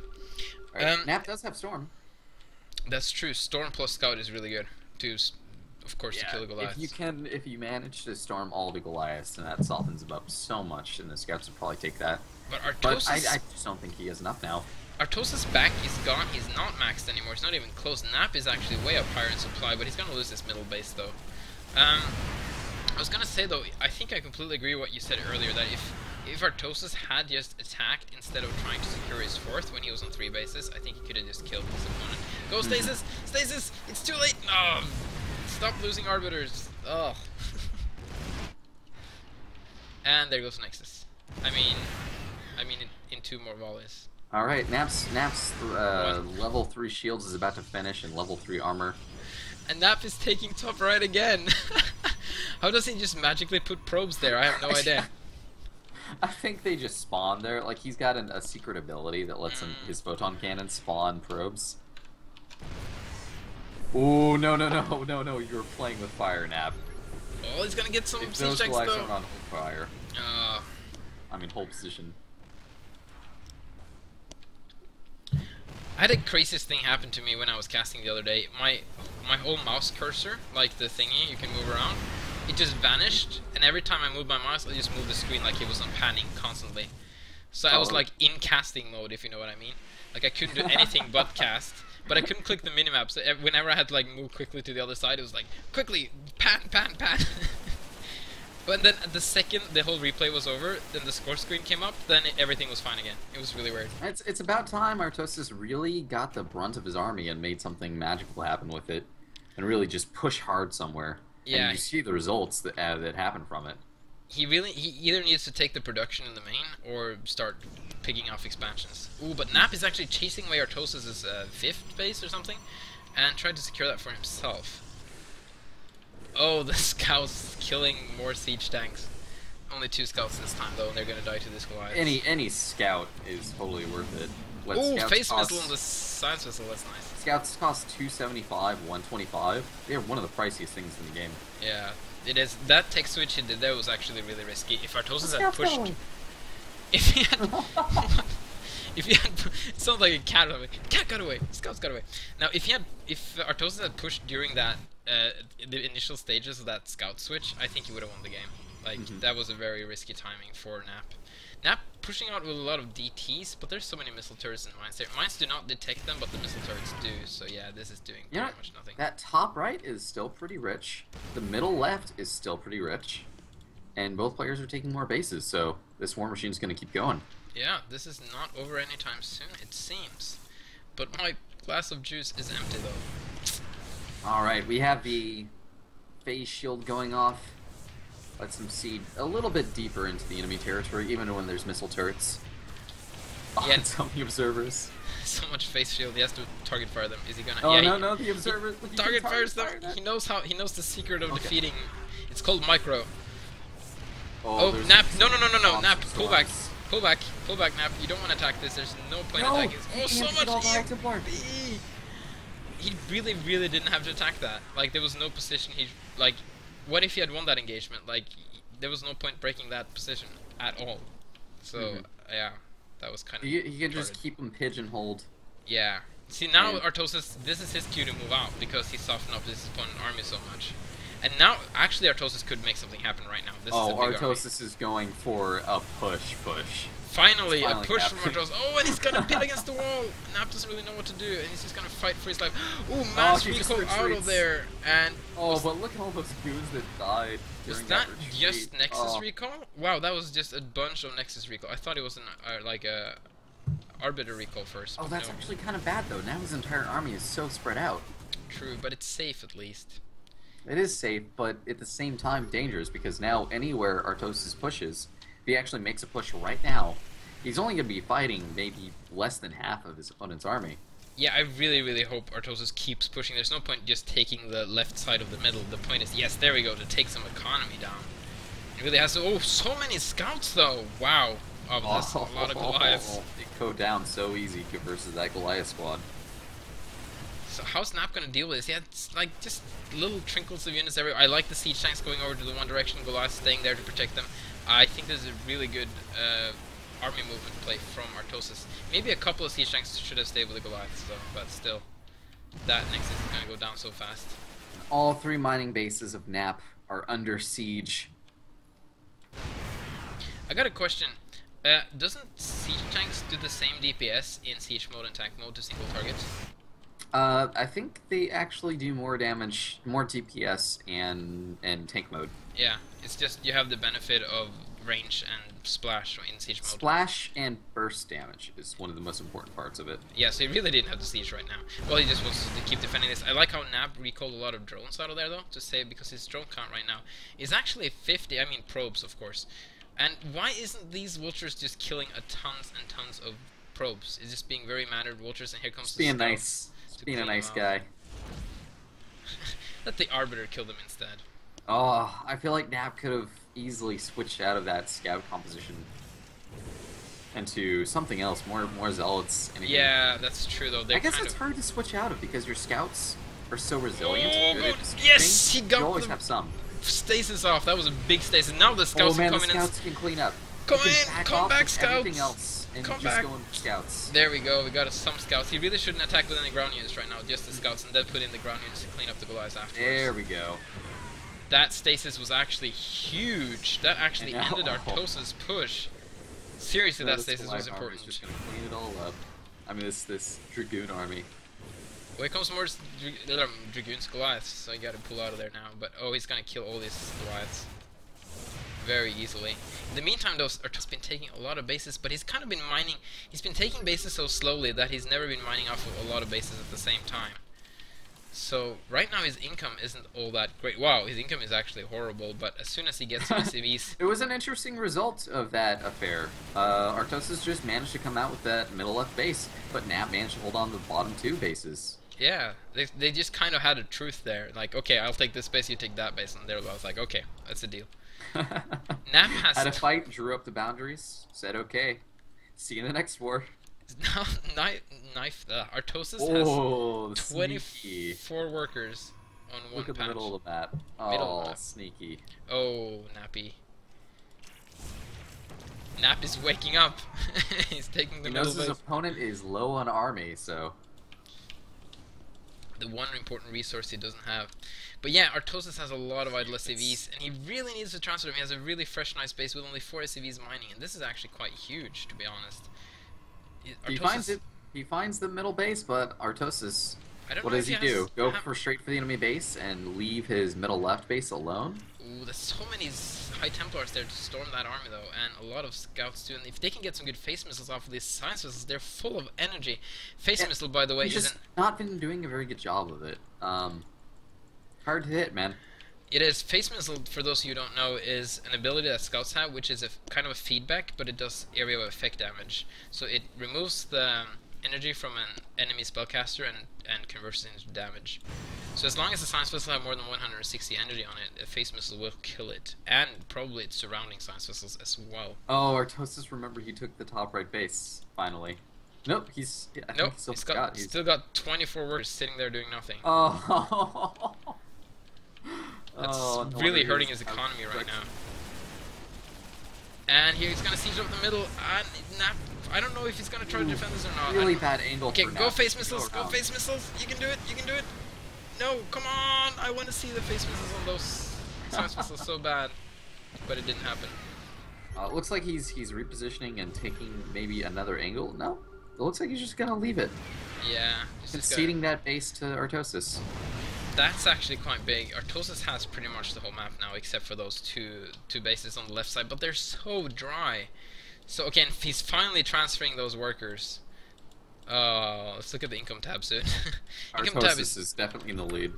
Right. Nap does have Storm. That's true. Storm plus scout is really good to, of course, to kill the Goliaths. If you manage to storm all the Goliaths, then that softens them up so much, and the scouts will probably take that. But Artosis, I just don't think he has enough now. Artosis' back is gone. He's not maxed anymore. He's not even close. Nap is actually way up higher in supply, but he's gonna lose his middle base though. I was gonna say though, I think I completely agree with what you said earlier, that if Artosis had just attacked instead of trying to secure his 4th when he was on 3 bases, I think he could have just killed his opponent. Go Stasis! Stasis! It's too late! Oh, stop losing Arbiters! Oh. And there goes Nexus. I mean in 2 more volleys. Alright, Nap's level 3 shields is about to finish, and level 3 armor. And Nap is taking top right again! How does he just magically put probes there? I have no idea. I think they just spawn there. Like, he's got a secret ability that lets his photon cannon spawn probes. Oh, no, you're playing with fire, Nap. Oh, he's gonna get some siege those tanks guys though. aren't on hold fire. I mean, hold position. I had a craziest thing happen to me when I was casting the other day. My whole mouse cursor, like the thingy you can move around, it just vanished, and every time I moved my mouse, I just moved the screen like it was on panning constantly. So I was like in casting mode, if you know what I mean. Like I couldn't do anything but cast, but I couldn't click the minimap. So whenever I had to like move quickly to the other side, it was like quickly pan. But then the second the whole replay was over, then the score screen came up, then everything was fine again. It was really weird. It's about time Artosis really got the brunt of his army and made something magical happen with it, and really just push hard somewhere. Yeah. And you see the results that happen from it. He either needs to take the production in the main or start picking off expansions. Ooh, but Nap is actually chasing away Artosis' 5th base or something, and tried to secure that for himself. Oh, the scouts killing more siege tanks. Only 2 scouts this time though, and they're gonna die to this Goliath. Any scout is totally worth it. What Ooh, scouts face cost- missile on the science missile, that's nice. Scouts cost 275, 125. They're one of the priciest things in the game. Yeah, it is. That tech switch he did there was actually really risky. If Artosis had Scouts pushed... going. If he had... if he had... It sounds like a cat got away. Cat got away! Scouts got away! Now, if Artosis had pushed during that, the initial stages of that scout switch, I think he would have won the game. Like, that was a very risky timing for Nap. Nap pushing out with a lot of DTs, but there's so many missile turrets and mines there. Mines do not detect them, but the missile turrets do, so yeah, this is doing pretty much nothing. That top right is still pretty rich. The middle left is still pretty rich. And both players are taking more bases, so this war machine's going to keep going. Yeah, this is not over anytime soon, it seems. But my glass of juice is empty, though. Alright, we have the phase shield going off. Lets them see a little bit deeper into the enemy territory, even when there's missile turrets. Yeah. On so many observers. So much face shield, he has to target fire them. Is he gonna... Oh, yeah, no, the observers... Target fires them! He knows the secret of defeating... It's called micro. Oh, Nap! No, Nap! Pull back! Pull back, Nap. You don't want to attack this. There's no point attacking this. Oh, so much EMP! He really didn't have to attack that. Like, there was no position he... Like, what if he had won that engagement? Like, there was no point breaking that position at all. So, yeah, that was kind of... You can just keep him pigeonholed. Yeah. See, now Artosis, this is his cue to move out, because he softened up his opponent army so much. And now, actually, Artosis could make something happen right now. This is a big Artosis army. is going for a push. Finally, a push from Artosis. Oh, and he's gonna pin against the wall. Nap doesn't really know what to do, and he's just gonna fight for his life. Ooh, mass recoil out of there, and... Oh, but look at all those goons that died during that retreat. Just Nexus recall? Wow, that was just a bunch of Nexus recall. I thought it was an, like a... Arbiter recall first. Oh, that's actually kind of bad, though. Now his entire army is so spread out. True, but it's safe at least. It is safe, but at the same time dangerous, because now anywhere Artosis pushes, if he actually makes a push right now, he's only going to be fighting maybe less than half of his opponent's army. Yeah, I really hope Artosis keeps pushing. There's no point just taking the left side of the middle. The point is, yes, there we go, to take some economy down. It really has to... Oh, so many scouts, though! Wow. Oh, that's a lot of Goliaths. It go down so easy versus that Goliath squad. So how's Snap gonna deal with this? Yeah, it's like just little trinkles of units everywhere. I like the siege tanks going over to the one direction, Goliath staying there to protect them. I think there's a really good army movement play from Artosis. Maybe a couple of siege tanks should have stayed with the Goliaths though, but still, that Nexus is gonna go down so fast. All 3 mining bases of Nap are under siege. I got a question. Doesn't siege tanks do the same DPS in siege mode and tank mode to single targets? I think they actually do more damage, more DPS, and tank mode. Yeah, it's just you have the benefit of range and splash in siege mode. Splash and burst damage is one of the most important parts of it. Yeah, so he really didn't have to siege right now. Well, he just wants to keep defending this. I like how Nap recalled a lot of drones out of there, though, to say, because his drone count right now is actually 50, I mean probes, of course. And why isn't these vultures just killing a tons and tons of probes? It's just being very mannered vultures, and here comes the scouts. Being a nice guy. Let the Arbiter kill them instead. Oh, I feel like Nap could have easily switched out of that scout composition into something else, more zealots. Anything. Yeah, that's true though. I guess it's hard to switch out of because your scouts are so resilient. Oh, yes, he got you always have some. Stasis off. That was a big stasis. Now the scouts are coming in. The scouts can clean up. Come back, scouts. Everything else, and come just back. go in scouts. There we go. We got some scouts. He really shouldn't attack with any ground units right now. Just the scouts, and then put in the ground units to clean up the Goliaths afterwards. There we go. That stasis was actually huge. That actually ended Artosis' push. Seriously, that stasis was important. Just gonna clean it all up. I mean, this Dragoon army. Well, here comes more Dragoons, Goliaths, so you gotta pull out of there now. But, oh, he's gonna kill all these Goliaths very easily. In the meantime, though, Artosis has been taking a lot of bases, but he's kind of been mining. He's been taking bases so slowly that he's never been mining off of a lot of bases at the same time. So, right now his income isn't all that great. Wow, his income is actually horrible, but as soon as he gets some SCVs... It was an interesting result of that affair. Artosis just managed to come out with that middle left base, but Nap managed to hold on to the bottom 2 bases. Yeah, they just kind of had a truth there. Like, okay, I'll take this base, you take that base, and I was like, okay, that's a deal. Nap has Had a fight, drew up the boundaries, said okay. See you in the next war. now knife. Artosis Oh, has sneaky. 24 workers on one Look at the patch. middle of the map. Middle of Oh, the map. sneaky. Oh, Nappy. Nap is waking up. He's taking the He middle knows his base. opponent is low on army, so... The one important resource he doesn't have. But yeah, Artosis has a lot of idle SCVs, and he really needs to transfer them. He has a really fresh, nice base with only 4 SCVs mining, and this is actually quite huge, to be honest. He finds the middle base, but Artosis, I don't what know does if he do? Go have- for straight for the enemy base and leave his middle left base alone? Ooh, there's so many High Templars there to storm that army, though, and a lot of scouts too. And if they can get some good face missiles off of these science missiles, they're full of energy. Face missile, by the way, He's just not been doing a very good job of it. Hard to hit, man. It is. Face missile, for those of you who don't know, is an ability that scouts have, which is a kind of a feedback, but it does area of effect damage. So it removes the energy from an enemy spellcaster and converts it into damage. So as long as the science missile have more than 160 energy on it, a face missile will kill it, and probably its surrounding science missiles as well. Oh, Artosis, remember he took the top right base, finally. Nope, I think Nope, he still he's forgot. still got 24 workers sitting there doing nothing. Oh. That's Oh, no really wonder he hurting was his out economy right quick. now. And here he's gonna siege up the middle. And I don't know if he's gonna try to defend this or not. Really bad angle. Okay, for go Nap. face missiles. Go around. face missiles. You can do it. You can do it. No, come on. I want to see the face missiles on those science missiles so bad, but it didn't happen. It looks like he's repositioning and taking maybe another angle. No, it looks like he's just gonna leave it, Yeah, just conceding that base to Artosis. that's actually quite big. Artosis has pretty much the whole map now, except for those two bases on the left side, but they're so dry. So again, he's finally transferring those workers. Let's look at the income tab soon. Income tab Artosis is definitely in the lead.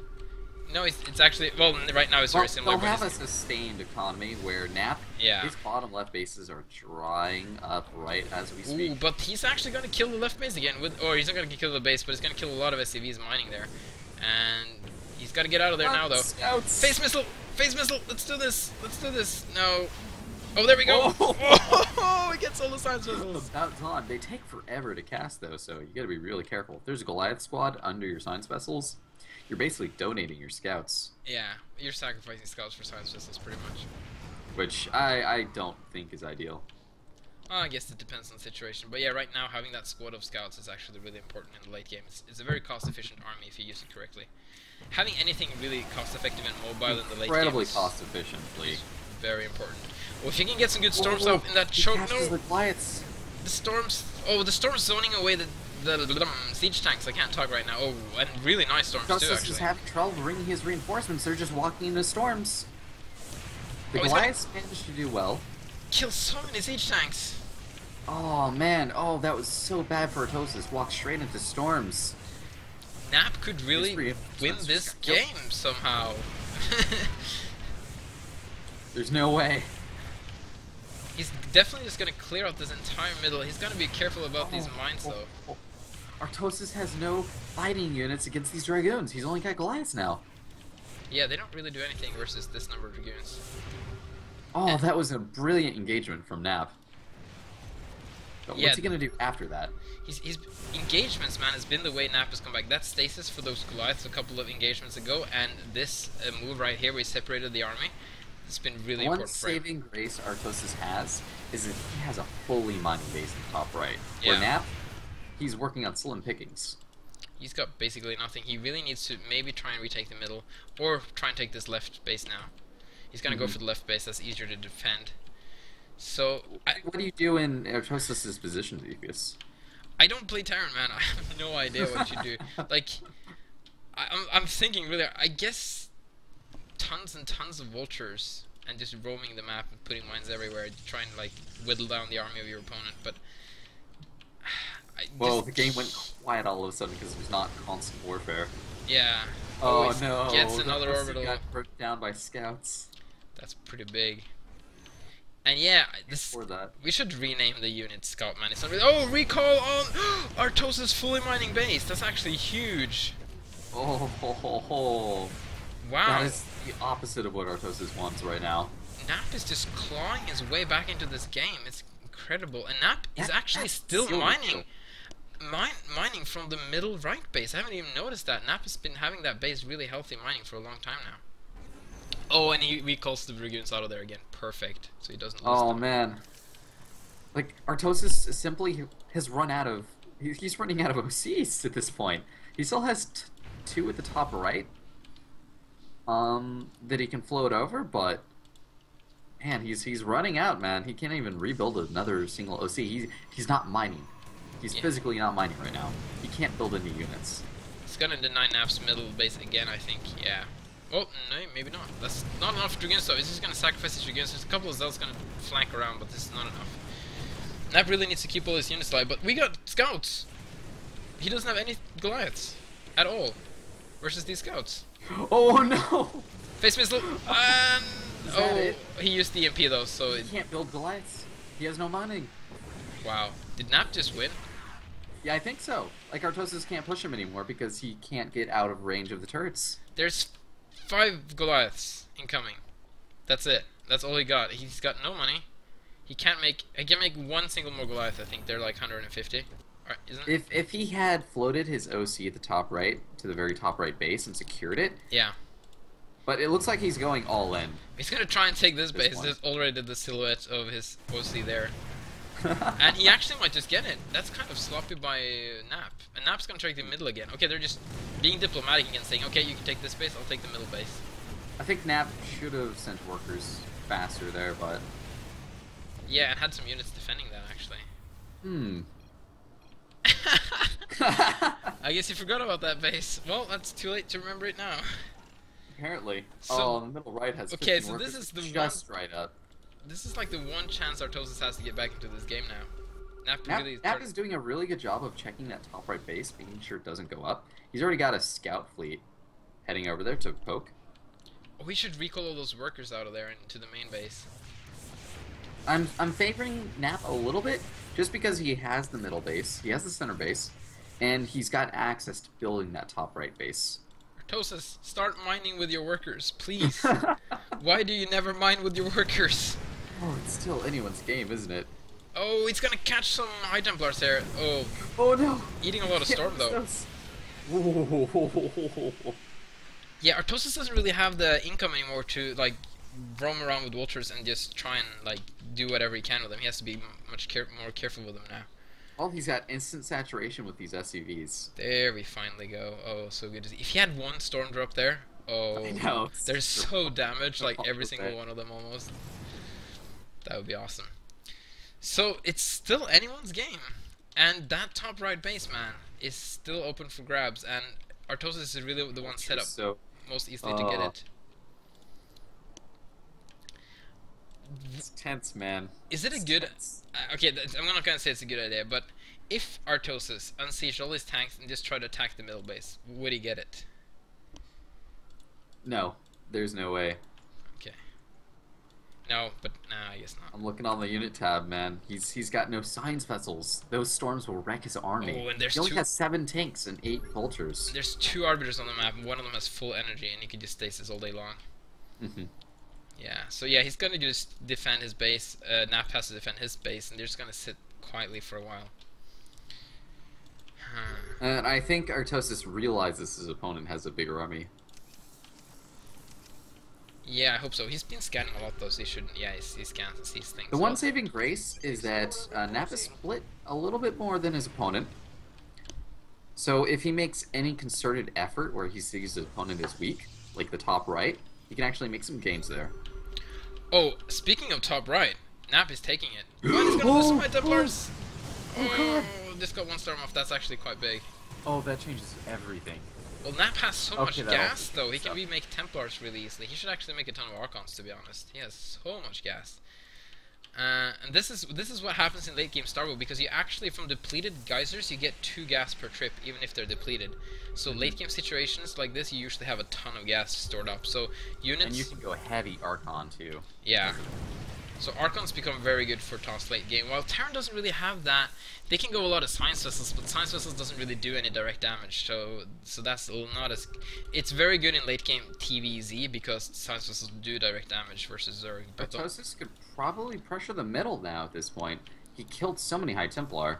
no, it's actually right now it's very similar. They'll But have a it's, sustained economy where Nap, Yeah. his bottom left bases are drying up right as we speak. ooh, but he's actually gonna kill the left base again or he's not gonna kill the base, but he's gonna kill a lot of SCVs mining there, and he's got to get out of there now though. Scouts. Face missile! Face missile! Let's do this! Let's do this! No. Oh, there we go! Oh. Oh, he gets all the science missiles! About time. They take forever to cast though, so you gotta be really careful. If there's a Goliath squad under your science vessels, you're basically donating your scouts, Yeah, you're sacrificing scouts for science missiles pretty much. which I don't think is ideal. Well, I guess it depends on the situation. But yeah, right now having that squad of scouts is actually really important in the late game. It's a very cost-efficient army if you use it correctly. Having anything really cost-effective and mobile in the late game Incredibly is cost efficiently. very important. Well, if you can get some good storms out in that choke, no, the Goliaths. the storms. Oh, the storm's zoning away the siege tanks. I can't talk right now. Oh, and really nice storms too, Artosis is actually. having trouble bringing his reinforcements. They're just walking into storms. The Oh, he's got- Goliaths managed to do well. Kill so many siege tanks. Oh man, oh that was so bad for Artosis. Walked straight into storms. Nap could really His win reinforcements this just got killed. game somehow. There's no way. He's definitely just gonna clear out this entire middle. He's gonna be careful about these mines though. Artosis has no fighting units against these Dragoons. He's only got Goliaths now. Yeah, they don't really do anything versus this number of Dragoons. Oh, that was a brilliant engagement from Nap. But Yeah. what's he gonna do after that? His engagements, man, has been the way Nap has come back. That stasis for those Goliaths a couple of engagements ago, and this move right here where he separated the army, it's been really One important for him. saving grace Artosis has is that he has a fully mining base in the top right. Where Yeah. Nap, he's working on slim pickings. He's got basically nothing. He really needs to maybe try and retake the middle, or try and take this left base now. He's gonna go for the left base. That's easier to defend. So What do you do in Artosis' position, Devious? I don't play Tyrant, man. I have no idea what you do. Like, I'm thinking really. I guess tons and tons of vultures and just roaming the map and putting mines everywhere, trying to like whittle down the army of your opponent. But Well, the game went quiet all of a sudden because it was not constant warfare. Yeah. Oh he no! Gets another the orbital. got broken down by scouts. That's pretty big. And yeah, this For that. we should rename the unit Scout Man. It's not really, oh, recall on Artosis fully mining base. That's actually huge. Oh, ho, ho, ho. Wow. That is the opposite of what Artosis wants right now. Nap is just clawing his way back into this game. It's incredible. And Nap is That- actually that's still silver mining. kill. Mining from the middle right base. I haven't even noticed that. Nap has been having that base really healthy mining for a long time now. Oh, and he recalls the Dragoons out of there again. Perfect. So he doesn't lose Oh them. man. Like Artosis simply has run out of. He's running out of OCs at this point. He still has two at the top right. That he can float over, but man, he's running out, man. He can't even rebuild another single OC. He's not mining. He's Yeah. physically not mining right now. He can't build any units. It's gonna deny Nap's middle base again, I think. Yeah. Oh, no, maybe not. That's not enough Dragoons, though. He's just gonna sacrifice his Dragoons. There's a couple of Zealots gonna flank around, but this is not enough. Nap really needs to keep all his units alive, but we got scouts! He doesn't have any Goliaths at all versus these scouts. Oh no! Face missile, and Is that it? he used the EMP though, so He can't build Goliaths. He has no mining. wow. Did Nap just win? Yeah, I think so. Like Artosis can't push him anymore because he can't get out of range of the turrets. There's 5 Goliaths incoming. That's it. That's all he got. He's got no money. He can make one single more Goliath. I think they're like 150. Alright, isn't it? If he had floated his OC at the top right to the very top right base and secured it, Yeah. but it looks like he's going all in. He's gonna try and take this This base. one. There's already the silhouette of his OC there. And he actually might just get it. That's kind of sloppy by Nap. And Nap's gonna take the middle again. Okay, they're just being diplomatic again, saying, okay, you can take this base, I'll take the middle base. I think Nap should have sent workers faster there, but Yeah, and had some units defending that, actually. I guess you forgot about that base. Well, that's too late to remember it now. apparently. So- oh, the middle right has 15 Okay, so workers this is the just right up. This is like the one chance Artosis has to get back into this game now. Nap Nap, really Nap is doing a really good job of checking that top right base, making sure it doesn't go up. He's already got a scout fleet heading over there to poke. We should recall all those workers out of there into the main base. I'm favoring Nap a little bit just because he has the middle base, he has the center base, and he's got access to building that top right base. Artosis, start mining with your workers, please. Why do you never mine with your workers? Oh, it's still anyone's game, isn't it? Oh, he's gonna catch some High Templars there. Oh, Oh no! eating a lot of Storm though. Yeah, Artosis doesn't really have the income anymore to like roam around with vultures and just try and like do whatever he can with them. He has to be much more careful with them now. Well, he's got instant saturation with these SCVs. There we finally go. Oh, so good to see. If he had one Storm drop there, oh, I know. they're so damaged, like every Right. single one of them almost. That would be awesome. So it's still anyone's game, and that top right base, man, is still open for grabs, and Artosis is really the one set up So, most easily to get it. it's tense, man. Is it a It's good? tense. Okay, I'm not gonna say it's a good idea, but if Artosis unsieged all his tanks and just tried to attack the middle base, would he get it? No, there's no way. Okay. No, but nah, I guess not. I'm looking on the unit tab, man. He's got no science vessels. Those storms will wreck his army. Oh, and there's he only two- has 7 tanks and 8 vultures. There's 2 arbiters on the map, and one of them has full energy, and he can just stasis all day long. Mhm. Yeah, so yeah, he's gonna just defend his base. Nap has to defend his base, and they're just gonna sit quietly for a while. And I think Artosis realizes his opponent has a bigger army. Yeah, I hope so. He's been scanning a lot though, so he shouldn't. Yeah, he scans and sees things. The one saving grace is that Nap is split a little bit more than his opponent. So if he makes any concerted effort where he sees his opponent is weak, like the top right, he can actually make some gains there. Oh, speaking of top right, Nap is taking it. Oh, he's gonna lose some High Templars. Oh, just got one storm off. That's actually quite big. Oh, that changes everything. Well, Nap has so much Okay, that'll gas though. He fix can up. remake Templars really easily. He should actually make a ton of Archons, to be honest. He has so much gas. And this is what happens in late game Starbow, because you actually, from depleted geysers, you get 2 gas per trip, even if they're depleted. So late game situations like this, you usually have a ton of gas stored up. So units, And you can go heavy Archon too. yeah. So Archons become very good for toss late game, while Terran doesn't really have that. They can go a lot of Science Vessels, but Science Vessels doesn't really do any direct damage, so that's not as... It's very good in late game TVZ, because Science Vessels do direct damage versus Zerg. But Artosis could probably pressure the middle now at this point. He killed so many High Templar.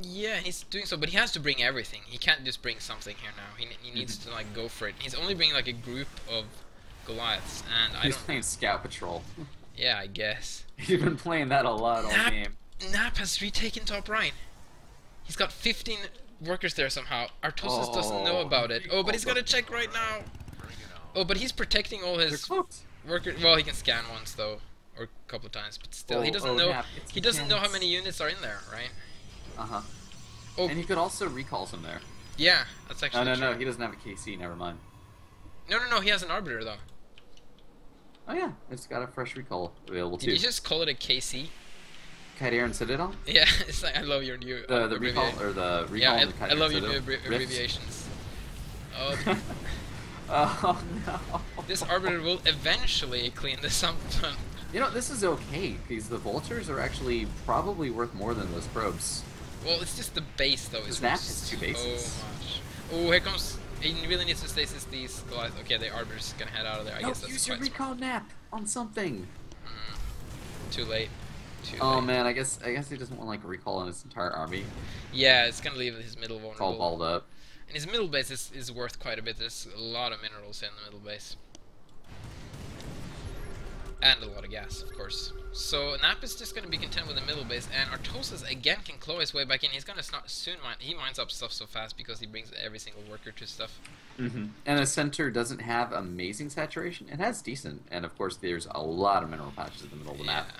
Yeah, he's doing so, but he has to bring everything. He can't just bring something here now. He needs to, like, go for it. He's only bringing, like, a group of Goliaths, and He's playing Scout Patrol. Yeah, I guess. He's been playing that a lot all game. Nap has retaken top right. He's got 15 workers there somehow. Artosis doesn't know about it. Oh, but he's got to check right now. Oh, but he's protecting all his workers. Well, he can scan once though, or a couple of times, but still, he doesn't know. He doesn't know how many units are in there, right? Oh, and he could also recall some there. Yeah, that's actually. No, he doesn't have a KC. Never mind. No, he has an Arbiter though. Oh yeah, it's got a fresh recall available too. Did you just call it a KC? Kite Citadel? Yeah, it's like, I love your new the recall or the recall. Yeah, I love your new abbreviations. Oh, oh no! This Arbiter will eventually clean this up. You know, this is okay because the Vultures are actually probably worth more than those probes. Well, it's just the base though. It's Snap has 2 bases. So much. Oh, here comes. He really needs to stasis these Goliaths. Okay, the Arbiter's gonna head out of there. I guess that's use your recall nap on something. Too late. Oh man, I guess he doesn't want like a recall on his entire army. Yeah, it's gonna leave his middle vulnerable. It's all balled up. And his middle base is worth quite a bit. There's a lot of minerals in the middle base. And a lot of gas, of course. So Nap is just gonna be content with the middle base, and Artosis again can claw his way back in. He's gonna soon mine. He mines up stuff so fast because he brings every single worker to stuff. And the center doesn't have amazing saturation. It has decent, and of course there's a lot of mineral patches in the middle of the map.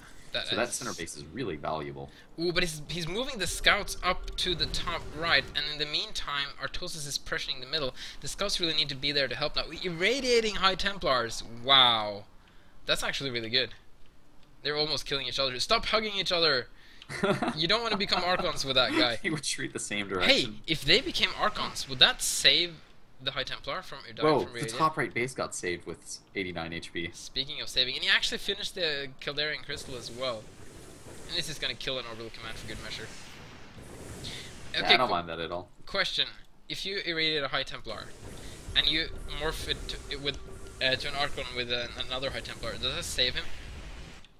So that center base is really valuable. Ooh, but he's moving the scouts up to the top right, and in the meantime, Artosis is pressuring the middle. The scouts really need to be there to help now. Irradiating High Templars. Wow. That's actually really good. They're almost killing each other. Stop hugging each other. You don't want to become Archons with that guy. He would treat the same direction. Hey, if they became Archons, would that save the High Templar from dying Whoa, from the top right base got saved with 89 HP. Speaking of saving, and he actually finished the Caldarian Crystal as well. And this is going to kill an Orbital Command for good measure. Okay, yeah, I don't mind that at all. Question. If you irradiate a High Templar, and you morph it to an Archon with another High Templar, does that save him?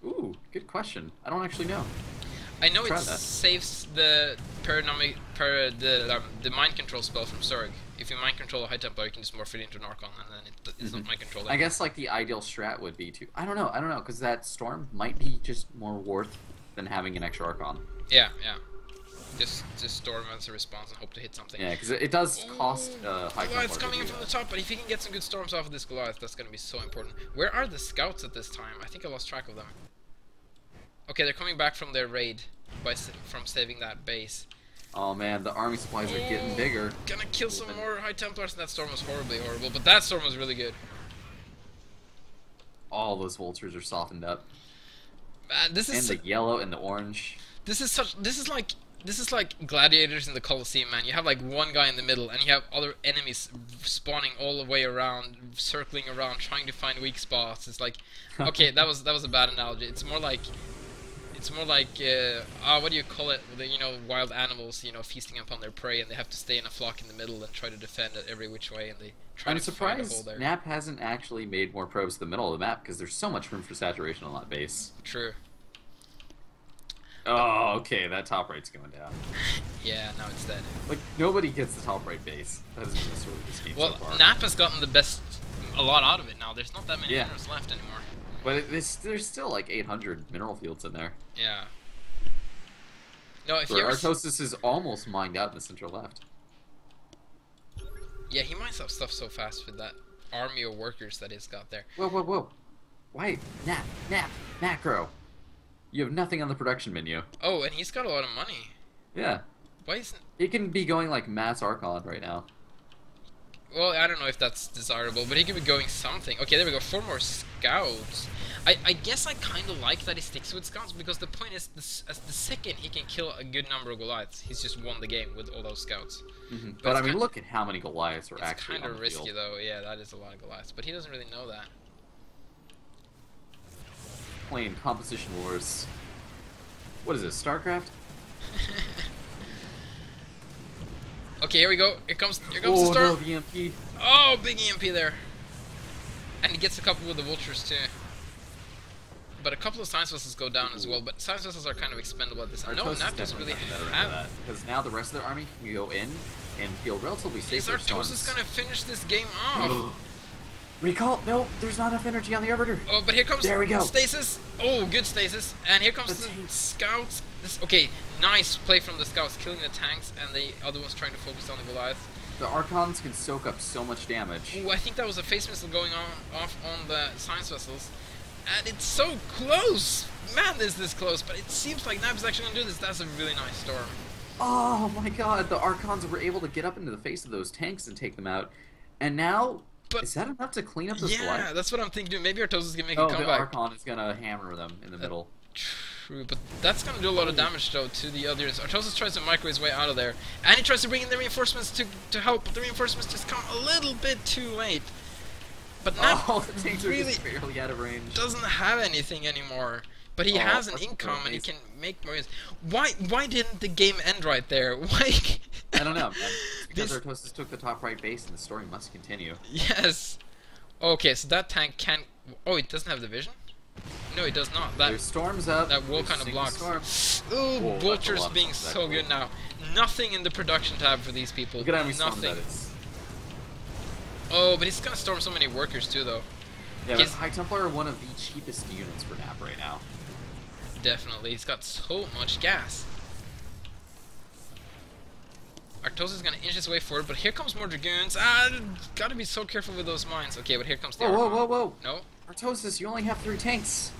Ooh, good question. I don't actually know. I know it saves the the mind control spell from Zerg. If you mind control a High Templar, you can just morph it into an Archon, and then it's not mind control. I guess like the ideal strat would be to I don't know, because that Storm might be just more worth than having an extra Archon. Yeah. Just Storm as a response and hope to hit something. Yeah, because it does cost High Templar. It's coming in from the top, but if he can get some good storms off of this Goliath, that's going to be so important. Where are the scouts at this time? I think I lost track of them. Okay, they're coming back from their raid from saving that base. Oh man, the army supplies are getting bigger. Gonna kill some more High Templars, and that storm was horribly horrible, but that storm was really good. All those vultures are softened up. Man, this is the yellow and the orange. This is like gladiators in the Colosseum, man. You have like one guy in the middle, and you have other enemies spawning all the way around, circling around, trying to find weak spots. It's like, okay, that was a bad analogy. It's more like what do you call it? Wild animals, feasting upon their prey, and they have to stay in a flock in the middle and try to defend it every which way, and they try to find a hole there. Nap hasn't actually made more probes to the middle of the map because there's so much room for saturation on that base. True. Oh, okay, that top right's going down. Yeah, now it's dead. Like, nobody gets the top right base. That has been the sort of this game so far. Well, Nap has gotten a lot out of it now. There's not that many minerals left anymore. But there's still like 800 mineral fields in there. Yeah. No, if Artosis is almost mined out in the center left. Yeah, he mines up stuff so fast with that army of workers that he's got there. Whoa. Why? Nap, macro. You have nothing on the production menu. Oh, and he's got a lot of money. Yeah. Why isn't... He can be going like mass Archon right now. Well, I don't know if that's desirable, but he could be going something. Okay, there we go. 4 more scouts. I guess I kind of like that he sticks with scouts, because the point is, as the second he can kill a good number of Goliaths, he's just won the game with all those scouts. But I mean, look at how many Goliaths are actually on the field. It's kind of risky, though. Yeah, that is a lot of Goliaths. But he doesn't really know that. playing Composition Wars. What is this, StarCraft? Okay, here we go. Here comes the Oh storm. no, the EMP. Oh, big EMP there. And he gets a couple with the vultures too. But a couple of science vessels go down as well. But science vessels are kind of expendable at this time. No, Artosis Nap doesn't really definitely have. that, because now the rest of their army can go in and feel relatively safe. Is Artosis gonna finish this game off? Recall? No, there's not enough energy on the arbiter. Oh, but here comes There we go. stasis. Oh, good stasis. And here comes The the tanks. scouts. Okay, nice play from the scouts, killing the tanks, and the other ones trying to focus on the Goliath. The Archons can soak up so much damage. Ooh, I think that was a phase missile going off on the science vessels. And it's so close! Man, is this close, but it seems like Nab's actually gonna do this. That's a really nice storm. Oh my god, the Archons were able to get up into the face of those tanks and take them out. And now, But is that enough to clean up this yeah, Goliath? that's what I'm thinking. Maybe Artosis can make Oh, a the comeback. Archon is gonna hammer them in the middle. True, but that's gonna do a lot of damage though to the others. Artosis tries to microwave his way out of there, and he tries to bring in the reinforcements to help, but the reinforcements just come a little bit too late. But Nap Oh, the tanks are really just barely out of range. doesn't have anything anymore. But he Oh, has an that's income and he amazing. can make more. Why didn't the game end right there? Why? I don't know, man. Because This- Artosis took the top right base and the story must continue. Yes. Okay, so that tank can. Oh, it doesn't have the vision. No, it does not. There's storms up. That wall there's kind of single blocks. storm. Ooh, Whoa, that's a vultures lot of being stuff, so actually. good now. Nothing in the production tab for these people. Look at how many storms Nothing. that is. Oh, but he's gonna storm so many workers too, though. Yeah, but He's- High Templar are one of the cheapest units for Nap right now. Definitely, he's got so much gas. Artosis is gonna inch his way forward, but here comes more dragoons. Gotta be so careful with those mines. Okay, but here comes the Whoa, whoa, Archon. whoa, whoa! No. Artosis, you only have 3 tanks.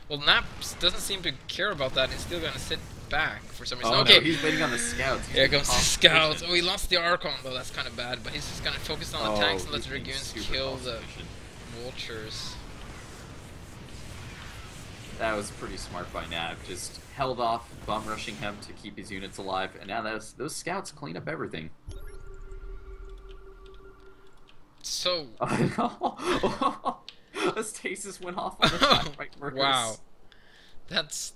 Well, Nap doesn't seem to care about that. He's still gonna sit back for some reason. Oh Okay. no, he's waiting on the scouts. He's Here taking comes the off scouts. position. Oh, he lost the Archon though. That's kind of bad. But he's just gonna focus on the tanks and let he's the being dragoons super kill the self-sufficient. vultures. That was pretty smart by Nav. Just held off, bomb rushing him to keep his units alive, and now those scouts clean up everything. So Oh no! A stasis went off on the top right workers. wow, that's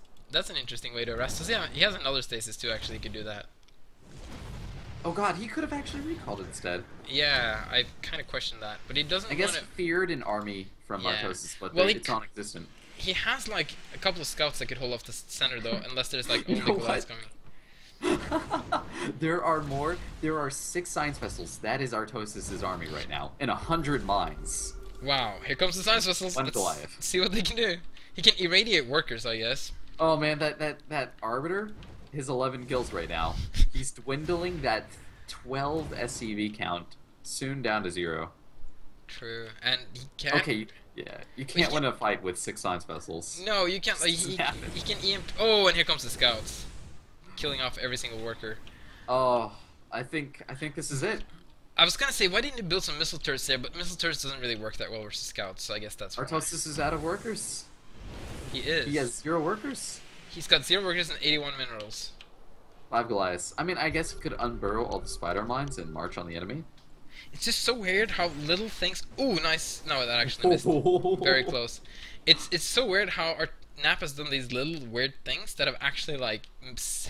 an interesting way to arrest us. Yeah, he has another stasis too. Actually, he could do that. Oh god, he could have actually recalled instead. Yeah, I kind of questioned that, but he doesn't. I guess want feared an army from Yeah. Artosis, but Well, it's non-existent. He has like a couple of scouts that could hold off the center though, unless there's like You only know Goliaths what? coming. There are more. There are 6 science vessels. That is Artosis' army right now, and 100 mines. Wow, here comes the science vessels. One Let's Goliath. see what they can do. He can irradiate workers, I guess. Oh man, that arbiter, his 11 kills right now. He's dwindling that 12 SCV count soon down to 0. True, and he can. Okay, yeah, you can't win a fight with 6 science vessels. No, you can't. Like, This he doesn't happen. can EMP. Oh, and here comes the scouts, killing off every single worker. Oh, I think this is it. I was gonna say, why didn't you build some missile turrets there? But missile turrets doesn't really work that well versus scouts, so I guess that's why. Artosis is out of workers. He is. He has 0 workers. He's got 0 workers and 81 minerals. 5 Goliaths. I mean, I guess he could unburrow all the spider mines and march on the enemy. It's just so weird how little things. Ooh, nice. No, that actually missed. Very close. It's so weird how our Nap has done these little weird things that have actually like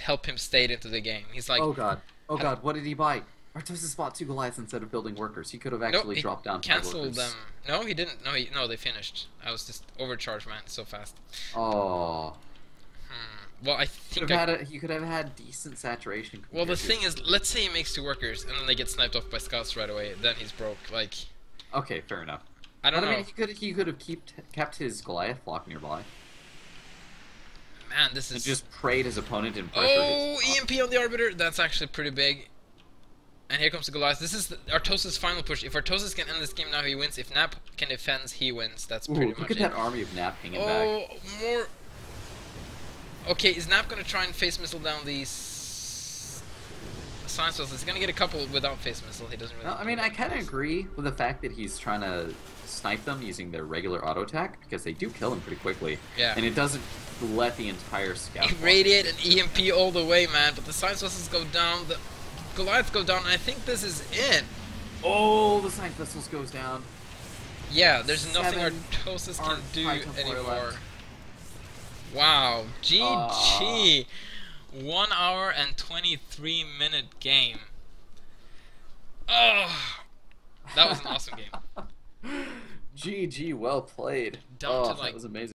help him stay into the game. He's like, Oh god. Oh god, what did he buy? Artosis bought 2 Goliaths instead of building workers. He could have nope, actually he dropped down 5 canceled workers. them. No, he didn't. No, they finished. I was just overcharged, man, so fast. Oh. Well, I think. I, He could have had decent saturation. well, the compared to- thing is, let's say he makes 2 workers and then they get sniped off by scouts right away. Then he's broke. Like, Okay, fair enough. I don't But know. I mean, he could have kept his Goliath flock nearby Man, this and is. just prayed his opponent and pressure Oh, his EMP on the Arbiter. That's actually pretty big. And here comes the Goliath. This is Artosis' final push. If Artosis can end this game now, he wins. If Nap can defend, he wins. That's Ooh, pretty look much at it. that army of Nap hanging back. Oh, more. Okay, is Nap gonna try and face missile down these science vessels? He's gonna get a couple without face missile. He doesn't really. No, I mean, I kind of agree with the fact that he's trying to snipe them using their regular auto attack because they do kill him pretty quickly. Yeah. And it doesn't let the entire scout. block. Irradiate and EMP all the way, man. But the science vessels go down. The Goliaths go down. And I think this is it. Oh, the science vessels goes down. Yeah, there's nothing 7 Artosis can Art do Titan Warrior anymore. left. Wow, Ah. GG. 1 hour and 23-minute game. Oh, that was an awesome game. GG, well played. Down to Oh, like that was amazing.